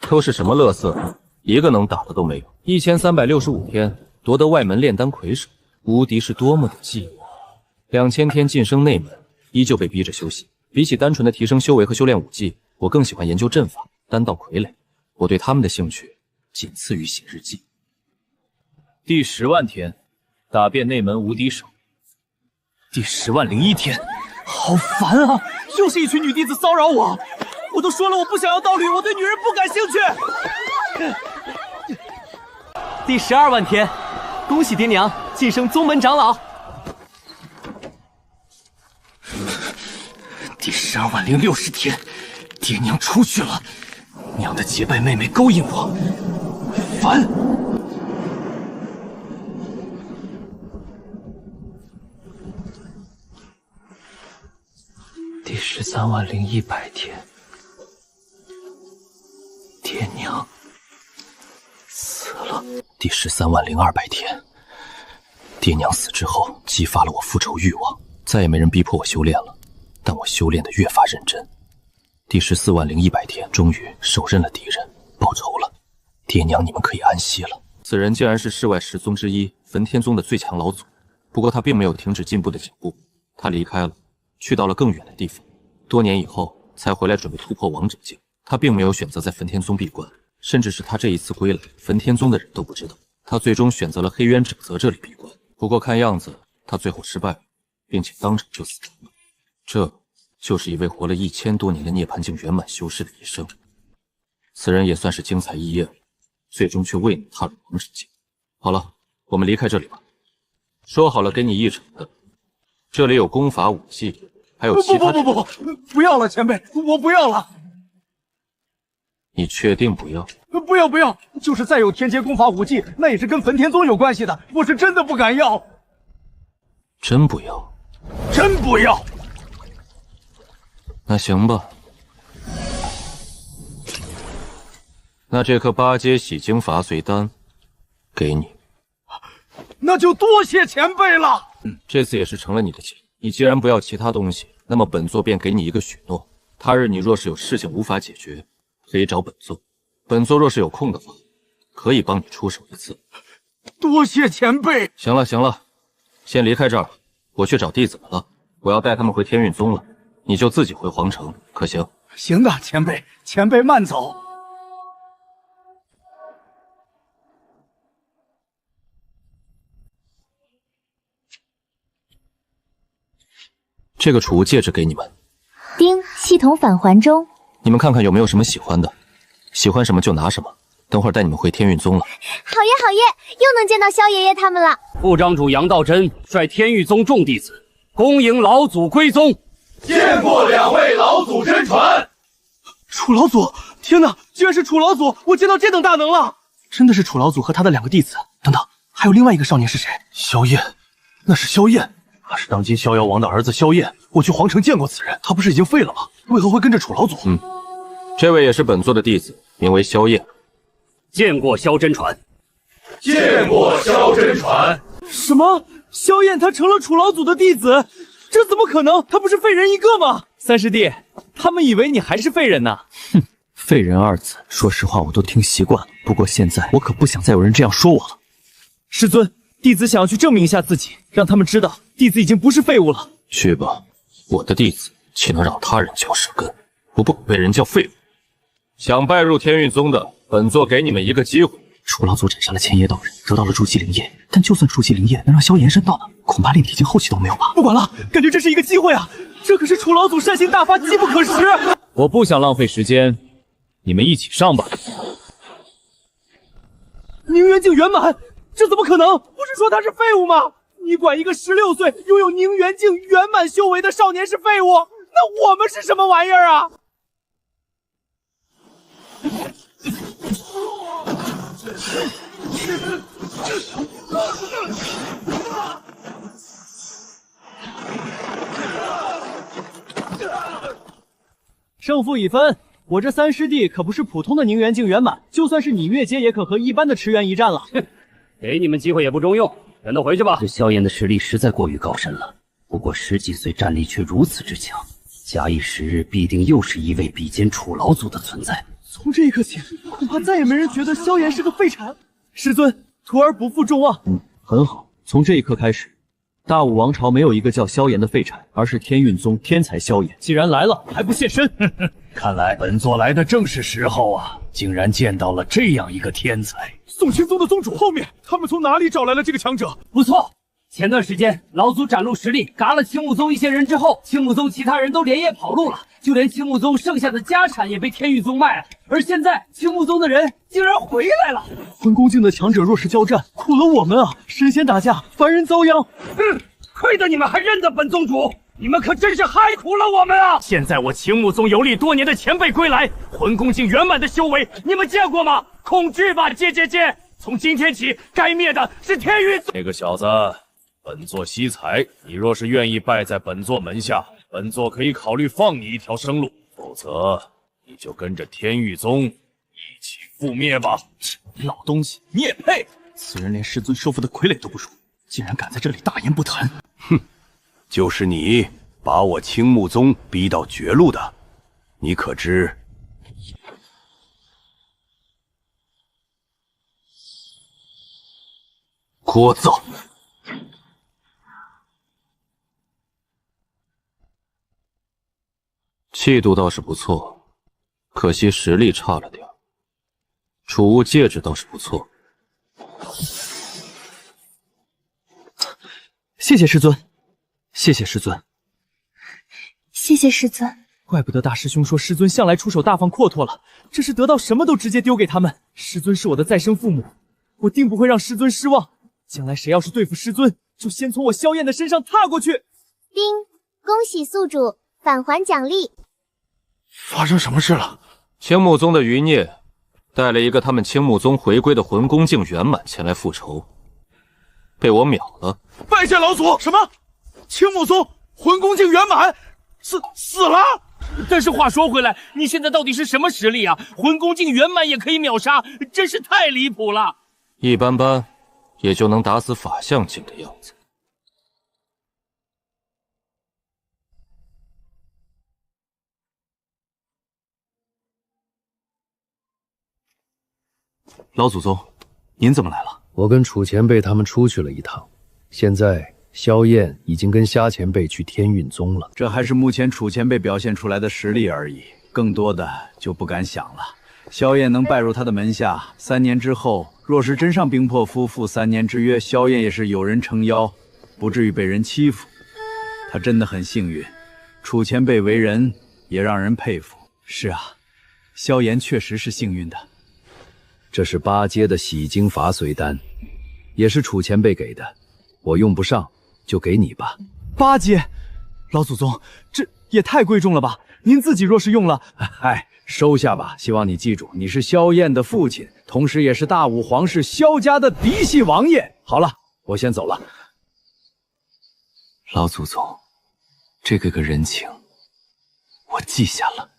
都是什么乐色，一个能打的都没有。1365天，夺得外门炼丹魁首，无敌是多么的寂寞。2000天晋升内门，依旧被逼着修习。比起单纯的提升修为和修炼武技，我更喜欢研究阵法、丹道傀儡。我对他们的兴趣仅次于写日记。第10万天，打遍内门无敌手。第100001天，好烦啊！就是一群女弟子骚扰我，我都说了我不想要道侣，我对女人不感兴趣。第12万天，恭喜爹娘晋升宗门长老。第120060天，爹娘出去了，娘的结拜妹妹勾引我，烦。第130100天，爹娘死了。第130200天，爹娘死之后，激发了我复仇欲望，再也没人逼迫我修炼了，但我修炼的越发认真。第140100天，终于手刃了敌人，报仇了。爹娘，你们可以安息了。此人竟然是世外10宗之一焚天宗的最强老祖，不过他并没有停止进步的脚步，他离开了，去到了更远的地方，多年以后才回来准备突破王者境。他并没有选择在焚天宗闭关，甚至是他这一次归来，焚天宗的人都不知道。他最终选择了黑渊沼泽这里闭关，不过看样子他最后失败了，并且当场就死了。这就是一位活了1000多年的涅槃境圆满修士的一生。此人也算是精彩异业了，最终却未能踏入王者境。好了，我们离开这里吧。说好了给你1成的，这里有功法武器，还有其他。不要了，前辈，我不要了。你确定不要？不要，就是再有天阶功法武技，那也是跟焚天宗有关系的，我是真的不敢要。真不要？真不要。那行吧。那这颗八阶洗精伐髓丹给你。那就多谢前辈了。这次也是成了你的结。你既然不要其他东西，那么本座便给你一个许诺：他日你若是有事情无法解决，可以找本座。本座若是有空的话，可以帮你出手一次。多谢前辈。行了行了，先离开这儿吧，我去找弟子们了。我要带他们回天运宗了，你就自己回皇城，可行？行的，前辈，前辈慢走。这个储物戒指给你们。丁，系统返还中。你们看看有没有什么喜欢的，喜欢什么就拿什么。等会儿带你们回天运宗了。好耶好耶，又能见到萧爷爷他们了。副张主杨道真率天域宗众弟子恭迎老祖归宗。见过2位老祖真传。楚老祖，天哪，居然是楚老祖！我见到这等大能了！真的是楚老祖和他的2个弟子。等等，还有另外一个少年是谁？萧燕，那是萧燕，他是当今逍遥王的儿子萧燕。我去皇城见过此人，他不是已经废了吗？为何会跟着楚老祖？这位也是本座的弟子，名为萧燕。见过萧真传。见过萧真传。什么？萧燕他成了楚老祖的弟子？这怎么可能？他不是废人一个吗？三师弟，他们以为你还是废人呢。哼，废人2字，说实话我都听习惯了。不过现在我可不想再有人这样说我了。师尊，弟子想要去证明一下自己，让他们知道弟子已经不是废物了。去吧，我的弟子岂能让他人嚼舌根？我不被人叫废物。想拜入天运宗的，本座给你们一个机会。楚老祖斩杀了千叶道人，得到了筑基灵液，但就算筑基灵液能让萧炎升道呢，恐怕炼体境后期都没有吧。不管了，感觉这是一个机会啊！这可是楚老祖善心大发，机不可失。我不想浪费时间，你们一起上吧。宁元境圆满，这怎么可能？不是说他是废物吗？你管一个16岁拥有宁元境圆满修为的少年是废物，那我们是什么玩意儿啊？胜负已分，我这三师弟可不是普通的宁元境圆满，就算是你越阶也可和一般的池元一战了。给你们机会也不中用，全都回去吧。这萧炎的实力实在过于高深了，不过10几岁战力却如此之强，假以时日，必定又是一位比肩楚老祖的存在。从这一刻起，恐怕再也没人觉得萧炎是个废柴。师尊，徒儿不负众望。很好，从这一刻开始，大武王朝没有一个叫萧炎的废柴，而是天运宗天才萧炎。既然来了，还不现身？看来本座来的正是时候啊！竟然见到了这样一个天才。宋青宗的宗主后面，他们从哪里找来了这个强者？不错，前段时间老祖展露实力，嘎了青木宗一些人之后，青木宗其他人都连夜跑路了，就连青木宗剩下的家产也被天域宗卖了。而现在青木宗的人竟然回来了。魂宫境的强者若是交战，苦了我们啊！神仙打架，凡人遭殃。亏得你们还认得本宗主，你们可真是害苦了我们啊！现在我青木宗游历多年的前辈归来，魂宫境圆满的修为，你们见过吗？恐惧吧，接！从今天起，该灭的是天域宗。那个小子，本座惜才，你若是愿意拜在本座门下，本座可以考虑放你一条生路，否则你就跟着天域宗一起覆灭吧。老东西，你也配？此人连师尊收服的傀儡都不如，竟然敢在这里大言不惭！哼，就是你把我青木宗逼到绝路的，你可知？聒噪！气度倒是不错，可惜实力差了点。储物戒指倒是不错。谢谢师尊，谢谢师尊，谢谢师尊。怪不得大师兄说师尊向来出手大方阔绰了，这是得到什么都直接丢给他们。师尊是我的再生父母，我定不会让师尊失望。将来谁要是对付师尊，就先从我萧燕的身上踏过去。丁，恭喜宿主返还奖励。发生什么事了？青木宗的余孽带了一个他们青木宗回归的魂宫境圆满前来复仇，被我秒了。拜见老祖！什么？青木宗魂宫境圆满死了？但是话说回来，你现在到底是什么实力啊？魂宫境圆满也可以秒杀，真是太离谱了。一般般，也就能打死法相境的样子。老祖宗，您怎么来了？我跟楚前辈他们出去了一趟，现在萧燕已经跟虾前辈去天运宗了。这还是目前楚前辈表现出来的实力而已，更多的就不敢想了。萧燕能拜入他的门下，3年之后，若是真上冰魄夫妇3年之约，萧燕也是有人撑腰，不至于被人欺负。他真的很幸运，楚前辈为人也让人佩服。是啊，萧炎确实是幸运的。这是8阶的洗精伐髓丹，也是楚前辈给的，我用不上就给你吧。8阶，老祖宗，这也太贵重了吧？您自己若是用了，哎，收下吧。希望你记住，你是萧燕的父亲，同时也是大武皇室萧家的嫡系王爷。好了，我先走了。老祖宗，这个人情，我记下了。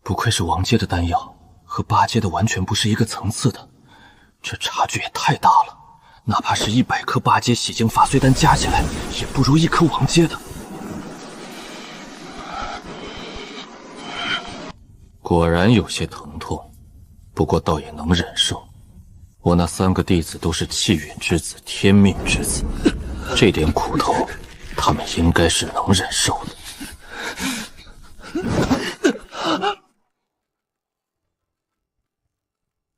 不愧是王阶的丹药，和8阶的完全不是一个层次的，这差距也太大了。哪怕是100颗8阶洗精伐髓丹加起来，也不如1颗王阶的。果然有些疼痛，不过倒也能忍受。我那3个弟子都是气运之子、天命之子，这点苦头，他们应该是能忍受的。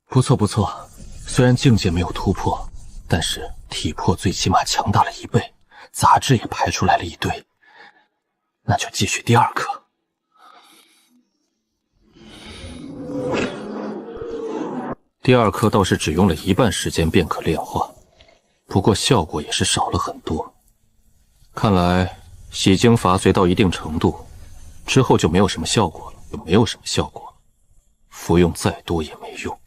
不错不错，虽然境界没有突破，但是体魄最起码强大了1倍，杂质也排出来了一堆，那就继续第2颗。第2颗倒是只用了1半时间便可炼化，不过效果也是少了很多。看来洗精伐髓到一定程度之后就没有什么效果了，就没有什么效果了，服用再多也没用。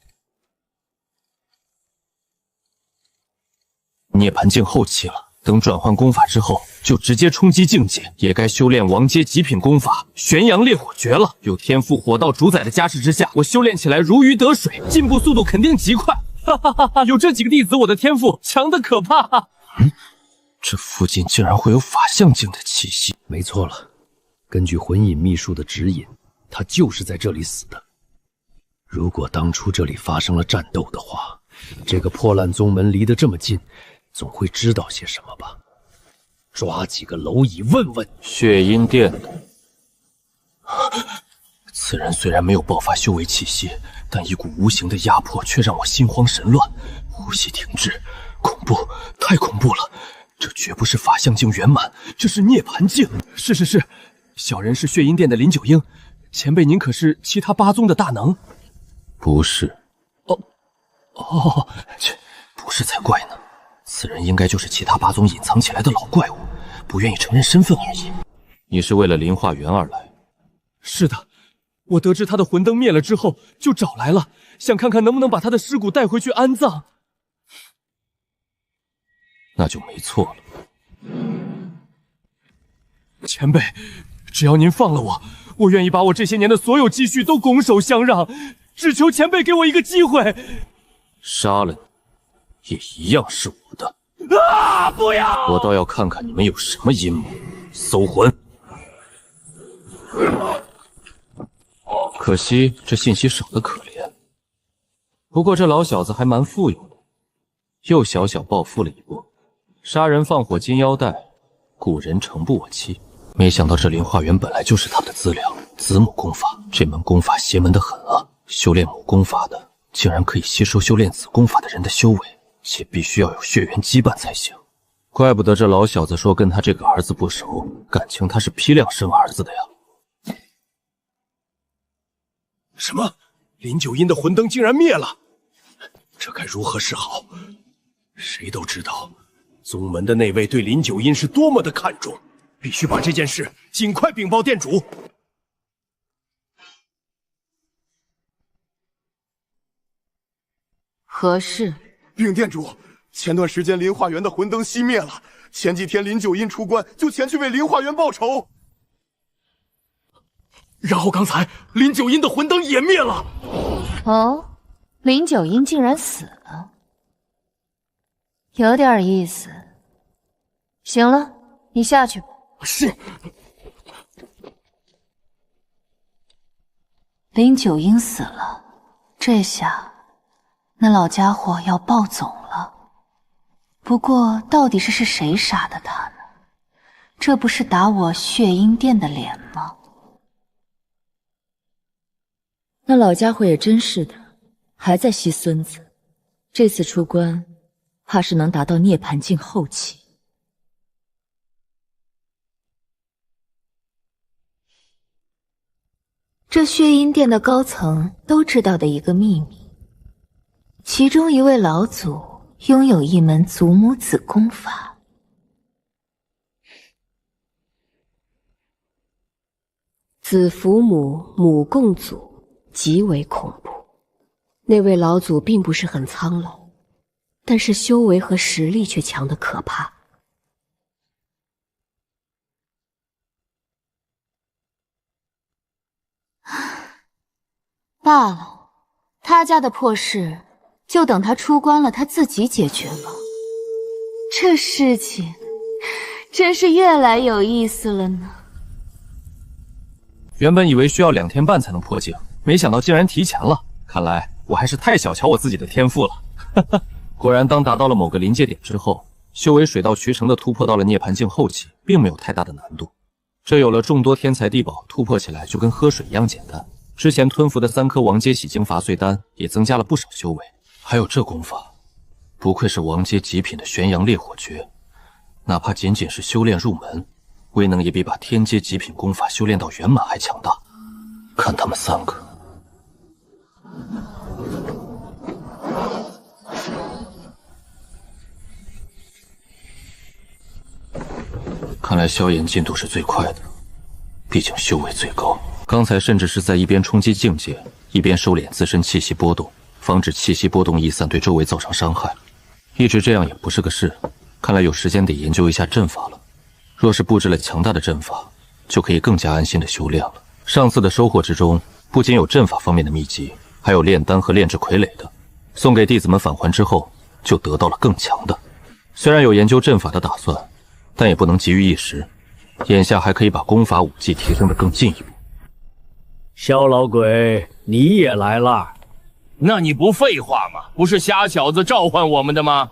涅槃境后期了，等转换功法之后，就直接冲击境界，也该修炼王阶极品功法玄阳烈火诀了。有天赋火道主宰的加持之下，我修炼起来如鱼得水，进步速度肯定极快。哈哈哈哈！有这几个弟子，我的天赋强得可怕。这附近竟然会有法相境的气息。没错了，根据魂隐秘术的指引，他就是在这里死的。如果当初这里发生了战斗的话，这个破烂宗门离得这么近，总会知道些什么吧？抓几个蝼蚁问问。血阴殿的此人虽然没有爆发修为气息，但一股无形的压迫却让我心慌神乱，呼吸停滞，恐怖，太恐怖了！这绝不是法相境圆满，这是涅槃境。是，小人是血阴殿的林九婴，前辈您可是其他8宗的大能？不是。哦，切，不是才怪呢！此人应该就是其他8宗隐藏起来的老怪物，不愿意承认身份而已。你是为了灵化园而来？是的，我得知他的魂灯灭了之后，就找来了，想看看能不能把他的尸骨带回去安葬。那就没错了。前辈，只要您放了我，我愿意把我这些年的所有积蓄都拱手相让，只求前辈给我一个机会。杀了你，也一样是我的。啊！不要！我倒要看看你们有什么阴谋。搜魂。可惜这信息少得可怜。不过这老小子还蛮富有的，又小小暴富了一波。杀人放火金腰带，古人诚不我欺。没想到这灵化园本来就是他的资粮，子母功法。这门功法邪门的很啊！修炼母功法的，竟然可以吸收修炼子功法的人的修为，且必须要有血缘羁绊才行。怪不得这老小子说跟他这个儿子不熟，感情他是批量生儿子的呀。什么？林九阴的魂灯竟然灭了？这该如何是好？谁都知道，宗门的那位对林九阴是多么的看重，必须把这件事尽快禀报店主。何事？禀店主，前段时间灵化园的魂灯熄灭了，前几天林九阴出关就前去为灵化园报仇。然后刚才林九阴的魂灯也灭了。哦，林九阴竟然死了，有点意思。行了，你下去吧。是。林九阴死了，这下那老家伙要暴走了。不过到底是谁杀的他呢？这不是打我血阴殿的脸吗？那老家伙也真是的，还在吸孙子。这次出关，怕是能达到涅槃境后期。这血阴殿的高层都知道的一个秘密，其中一位老祖拥有一门祖母子功法。子服母，母共祖，极为恐怖。那位老祖并不是很苍老，但是修为和实力却强得可怕。罢了，他家的破事就等他出关了他自己解决吧。这事情真是越来有意思了呢。原本以为需要2天半才能破境，没想到竟然提前了。看来我还是太小瞧我自己的天赋了。哈哈，果然，当达到了某个临界点之后，修为水到渠成的突破到了涅槃境后期，并没有太大的难度。这有了众多天材地宝，突破起来就跟喝水一样简单。之前吞服的3颗王阶洗精伐碎丹，也增加了不少修为。还有这功法，不愧是王阶极品的玄阳烈火诀，哪怕仅仅是修炼入门，威能也比把天阶极品功法修炼到圆满还强大。看他们3个，看来萧炎进度是最快的，毕竟修为最高。刚才甚至是在一边冲击境界，一边收敛自身气息波动，防止气息波动逸散对周围造成伤害。一直这样也不是个事，看来有时间得研究一下阵法了。若是布置了强大的阵法，就可以更加安心的修炼了。上次的收获之中，不仅有阵法方面的秘籍，还有炼丹和炼制傀儡的，送给弟子们返还之后，就得到了更强的。虽然有研究阵法的打算，但也不能急于一时，眼下还可以把功法武技提升得更进一步。萧老鬼，你也来了？那你不废话吗？不是瞎小子召唤我们的吗？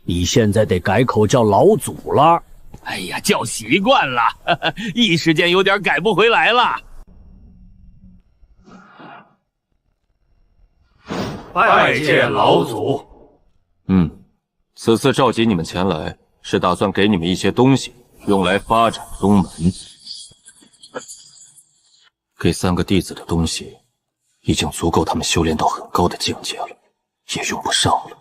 你现在得改口叫老祖了。哎呀，叫习惯了，呵呵，一时间有点改不回来了。拜见老祖。此次召集你们前来，是打算给你们一些东西，用来发展宗门。给3个弟子的东西，已经足够他们修炼到很高的境界了，也用不上了。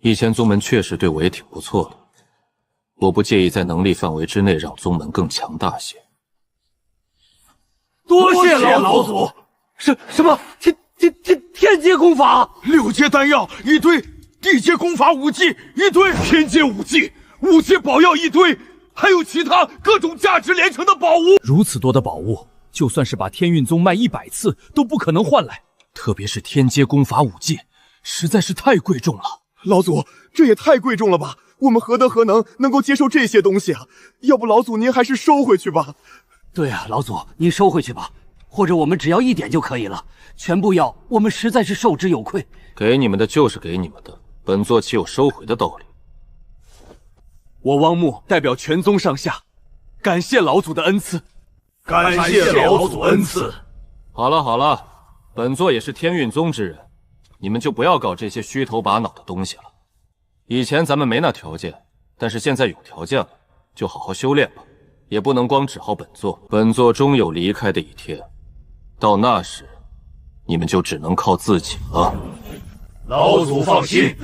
以前宗门确实对我也挺不错的，我不介意在能力范围之内让宗门更强大些。多谢老祖。什么天阶功法？6阶丹药一堆，地阶功法武技一堆，天阶武技、5阶宝药一堆，还有其他各种价值连城的宝物。如此多的宝物，就算是把天运宗卖100次都不可能换来。特别是天阶功法武技，实在是太贵重了。老祖，这也太贵重了吧！我们何德何能够接受这些东西啊？要不老祖您还是收回去吧。对啊，老祖您收回去吧，或者我们只要1点就可以了，全部要我们实在是受之有愧。给你们的就是给你们的，本座岂有收回的道理？我汪木代表全宗上下，感谢老祖的恩赐。感谢老祖恩赐。好了，本座也是天运宗之人，你们就不要搞这些虚头巴脑的东西了。以前咱们没那条件，但是现在有条件了，就好好修炼吧，也不能光指号本座。本座终有离开的一天，到那时，你们就只能靠自己了。老祖放心。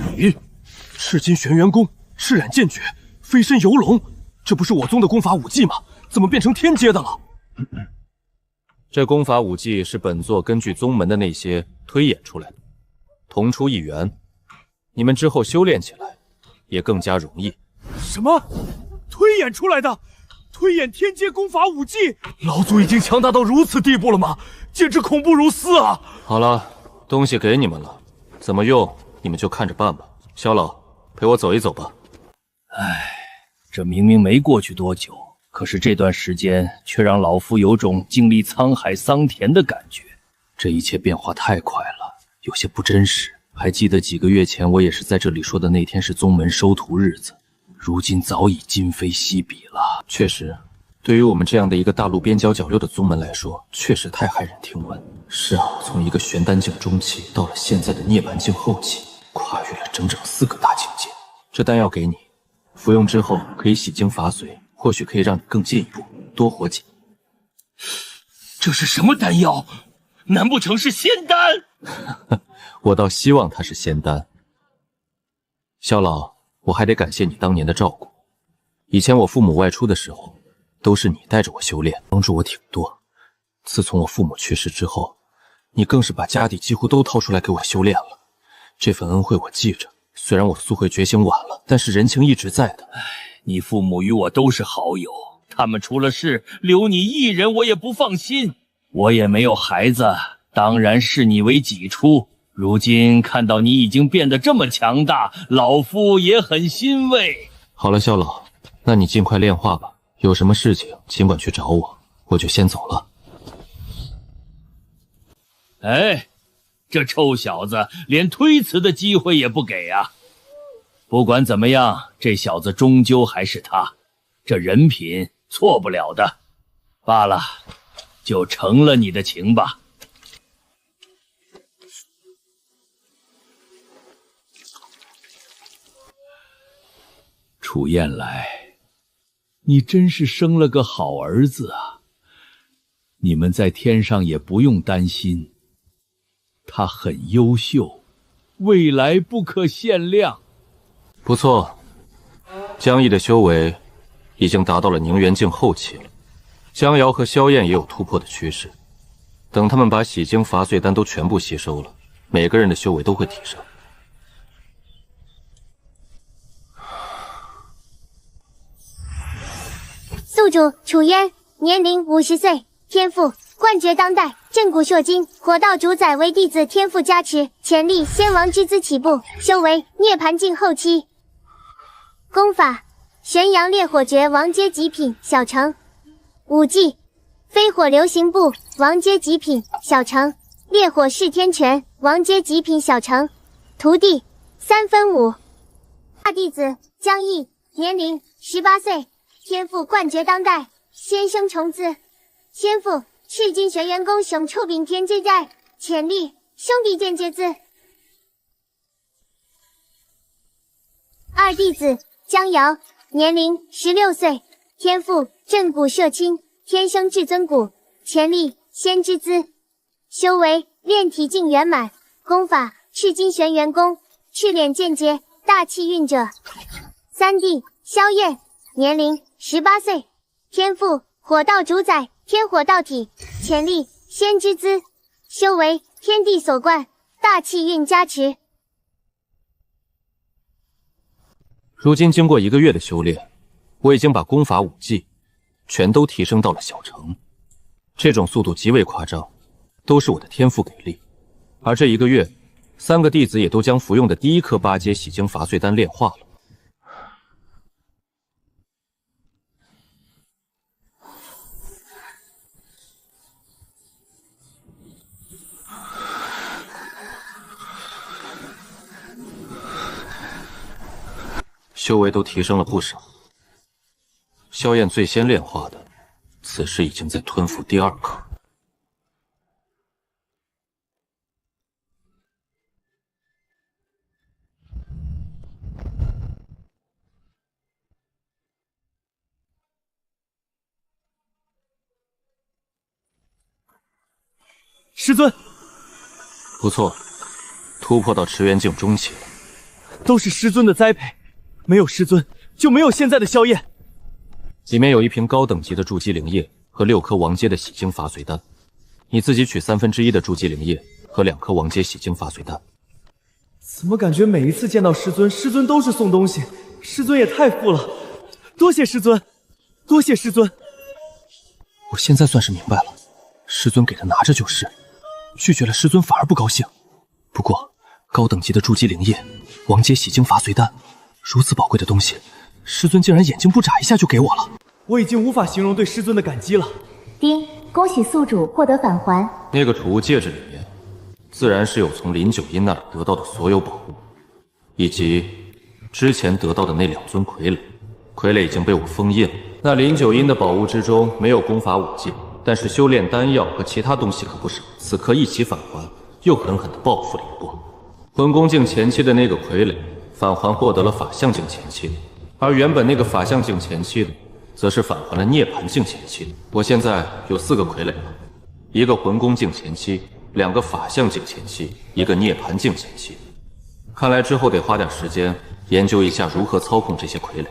赤金玄元功、赤染剑诀、飞身游龙，这不是我宗的功法武技吗？怎么变成天阶的了？这功法武技是本座根据宗门的那些推演出来的，同出一源，你们之后修炼起来也更加容易。什么？推演出来的？推演天阶功法武技，老祖已经强大到如此地步了吗？简直恐怖如斯啊！好了，东西给你们了，怎么用你们就看着办吧。萧老，陪我走一走吧。唉，这明明没过去多久，可是这段时间却让老夫有种经历沧海桑田的感觉。这一切变化太快了，有些不真实。还记得几个月前我也是在这里说的那天是宗门收徒日子，如今早已今非昔比了。确实，对于我们这样的一个大陆边郊角落的宗门来说，确实太骇人听闻。是啊，从一个玄丹境中期到了现在的涅槃境后期，跨越了整整4个大境界。这丹药给你，服用之后可以洗精伐髓，或许可以让你更进一步，多活几年。这是什么丹药？难不成是仙丹？我倒希望它是仙丹。萧老，我还得感谢你当年的照顾。以前我父母外出的时候，都是你带着我修炼，帮助我挺多。自从我父母去世之后，你更是把家底几乎都掏出来给我修炼了。这份恩惠我记着，虽然我速会觉醒晚了，但是人情一直在的。你父母与我都是好友，他们出了事，留你一人我也不放心。我也没有孩子，当然视你为己出。如今看到你已经变得这么强大，老夫也很欣慰。好了，萧老，那你尽快炼化吧。有什么事情尽管去找我，我就先走了。哎，这臭小子连推辞的机会也不给啊！不管怎么样，这小子终究还是他，这人品错不了的。罢了，就成了你的情吧。楚燕来，你真是生了个好儿子啊！你们在天上也不用担心，他很优秀，未来不可限量。不错，江毅的修为已经达到了宁元境后期了。江瑶和萧燕也有突破的趋势。等他们把洗精伐髓丹都全部吸收了，每个人的修为都会提升。宿主楚渊，年龄50岁，天赋冠绝当代，震古烁今，火道主宰为弟子天赋加持，潜力仙王之姿起步，修为涅槃境后期。功法玄阳烈火诀王阶极品小成。武技飞火流行步王阶极品小成。烈火噬天拳王阶极品小成。徒弟3分5。大弟子江毅，年龄18岁，天赋冠绝当代，仙生重字，天赋赤金玄元功熊触柄天阶寨，潜力兄弟剑阶字。二弟子江瑶，年龄16岁，天赋震古烁今，天生至尊骨，潜力仙之姿，修为炼体境圆满，功法赤金玄元功赤炼剑阶大气运者。三弟萧燕，年龄18岁，天赋火道主宰天火道体，潜力仙之姿，修为天地所贯大气运加持。如今经过1个月的修炼，我已经把功法武技全都提升到了小成，这种速度极为夸张，都是我的天赋给力。而这1个月，3个弟子也都将服用的第1颗8阶洗精伐髓丹炼化了。修为都提升了不少。萧燕最先炼化的，此时已经在吞服第2颗。师尊，不错，突破到池元境中期了。都是师尊的栽培，没有师尊就没有现在的萧燕。里面有1瓶高等级的筑基灵液和6颗王阶的洗精伐髓丹，你自己取1/3的筑基灵液和2颗王阶洗精伐髓丹。怎么感觉每一次见到师尊，师尊都是送东西？师尊也太富了，多谢师尊。多谢师尊。我现在算是明白了，师尊给的拿着就是，拒绝了师尊反而不高兴。不过高等级的筑基灵液、王阶洗精伐髓丹，如此宝贵的东西，师尊竟然眼睛不眨一下就给我了。我已经无法形容对师尊的感激了。丁，恭喜宿主获得返还。那个储物戒指里面，自然是有从林九阴那里得到的所有宝物，以及之前得到的那2尊傀儡。傀儡已经被我封印了。那林九阴的宝物之中没有功法武技，但是修炼丹药和其他东西可不少。此刻一起返还，又狠狠地报复了一波。魂宫境前期的那个傀儡返还获得了法相境前期的，而原本那个法相境前期的，则是返还了涅槃境前期的。我现在有4个傀儡了，一个魂宫境前期，2个法相境前期，一个涅槃境前期。看来之后得花点时间研究一下如何操控这些傀儡。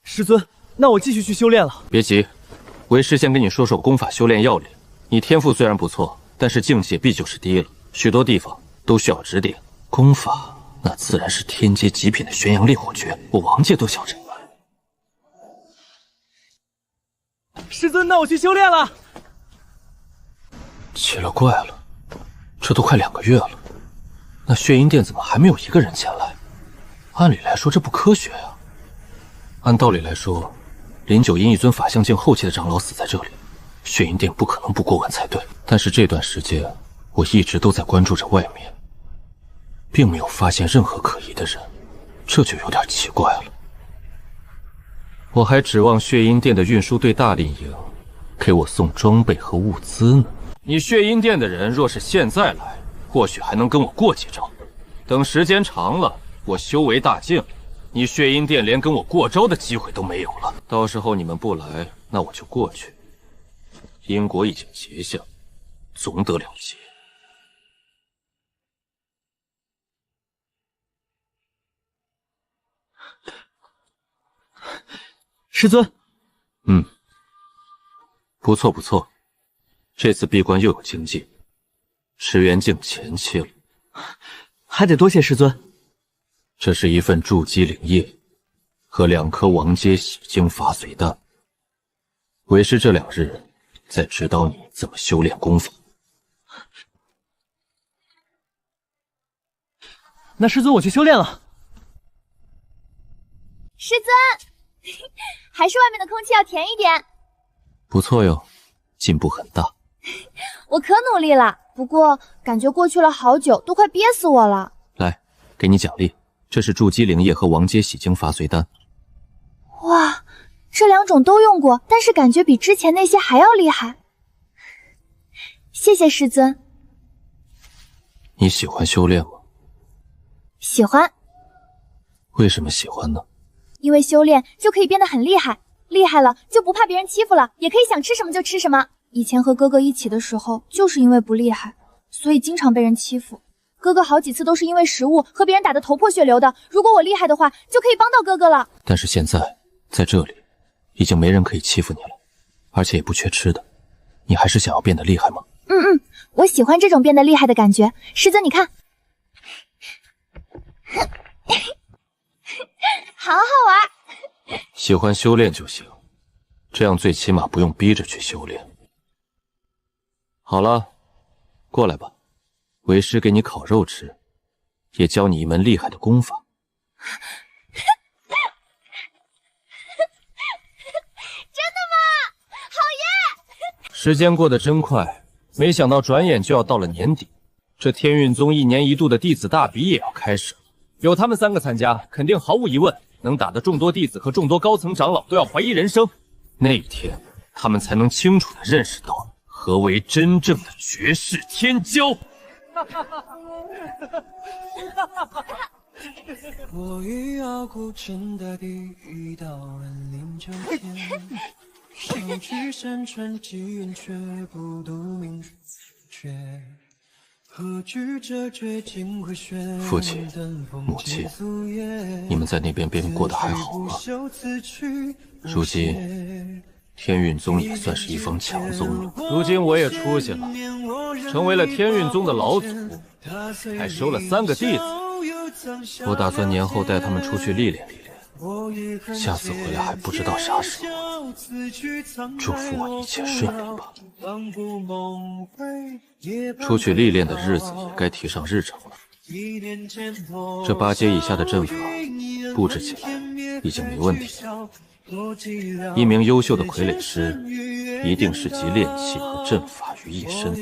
师尊，那我继续去修炼了。别急，为师先跟你说说功法修炼要领。你天赋虽然不错，但是境界毕竟是低了，许多地方都需要指点。功法那自然是天阶极品的玄阳烈火诀，我王界都想着。师尊，那我去修炼了。奇了怪了，这都快2个月了，那血阴殿怎么还没有一个人前来？按理来说这不科学呀。按道理来说，林九阴一尊法相境后期的长老死在这里，血阴殿不可能不过问才对。但是这段时间我一直都在关注着外面，并没有发现任何可疑的人，这就有点奇怪了。我还指望血阴殿的运输队大令营给我送装备和物资呢。你血阴殿的人若是现在来，或许还能跟我过几招。等时间长了，我修为大进了，你血阴殿连跟我过招的机会都没有了。到时候你们不来，那我就过去。因果已经结下，总得了结。师尊，不错不错，这次闭关又有精进，池元境前期了，还得多谢师尊。这是一份筑基灵液和2颗王阶洗精伐髓丹，为师这2日再指导你怎么修炼功法。那师尊，我去修炼了。师尊，还是外面的空气要甜一点。不错哟，进步很大。我可努力了，不过感觉过去了好久，都快憋死我了。来，给你奖励，这是筑基灵液和王阶洗精伐髓丹。哇，这2种都用过，但是感觉比之前那些还要厉害。谢谢师尊。你喜欢修炼吗？喜欢。为什么喜欢呢？因为修炼就可以变得很厉害，厉害了就不怕别人欺负了，也可以想吃什么就吃什么。以前和哥哥一起的时候，就是因为不厉害，所以经常被人欺负。哥哥好几次都是因为食物和别人打得头破血流的，如果我厉害的话，就可以帮到哥哥了。但是现在在这里，已经没人可以欺负你了，而且也不缺吃的。你还是想要变得厉害吗？我喜欢这种变得厉害的感觉。师尊，你看，好好玩。喜欢修炼就行，这样最起码不用逼着去修炼。好了，过来吧，为师给你烤肉吃，也教你一门厉害的功法。真的吗？好耶！时间过得真快，没想到转眼就要到了年底，这天运宗1年1度的弟子大比也要开始了。有他们3个参加，肯定毫无疑问能打得众多弟子和众多高层长老都要怀疑人生。那一天，他们才能清楚地认识到何为真正的绝世天骄。我欲要孤枕的第一道人临九天，手举山川积怨，却不渡命绝。父亲、母亲，你们在那边过得还好吗？如今天运宗也算是一方强宗了。如今我也出息了，成为了天运宗的老祖，还收了3个弟子。我打算年后带他们出去历练历练，下次回来还不知道啥时候，祝福我一切顺利吧。出去历练的日子也该提上日程了。这8阶以下的阵法布置起来已经没问题了。一名优秀的傀儡师，一定是集炼器和阵法于一身。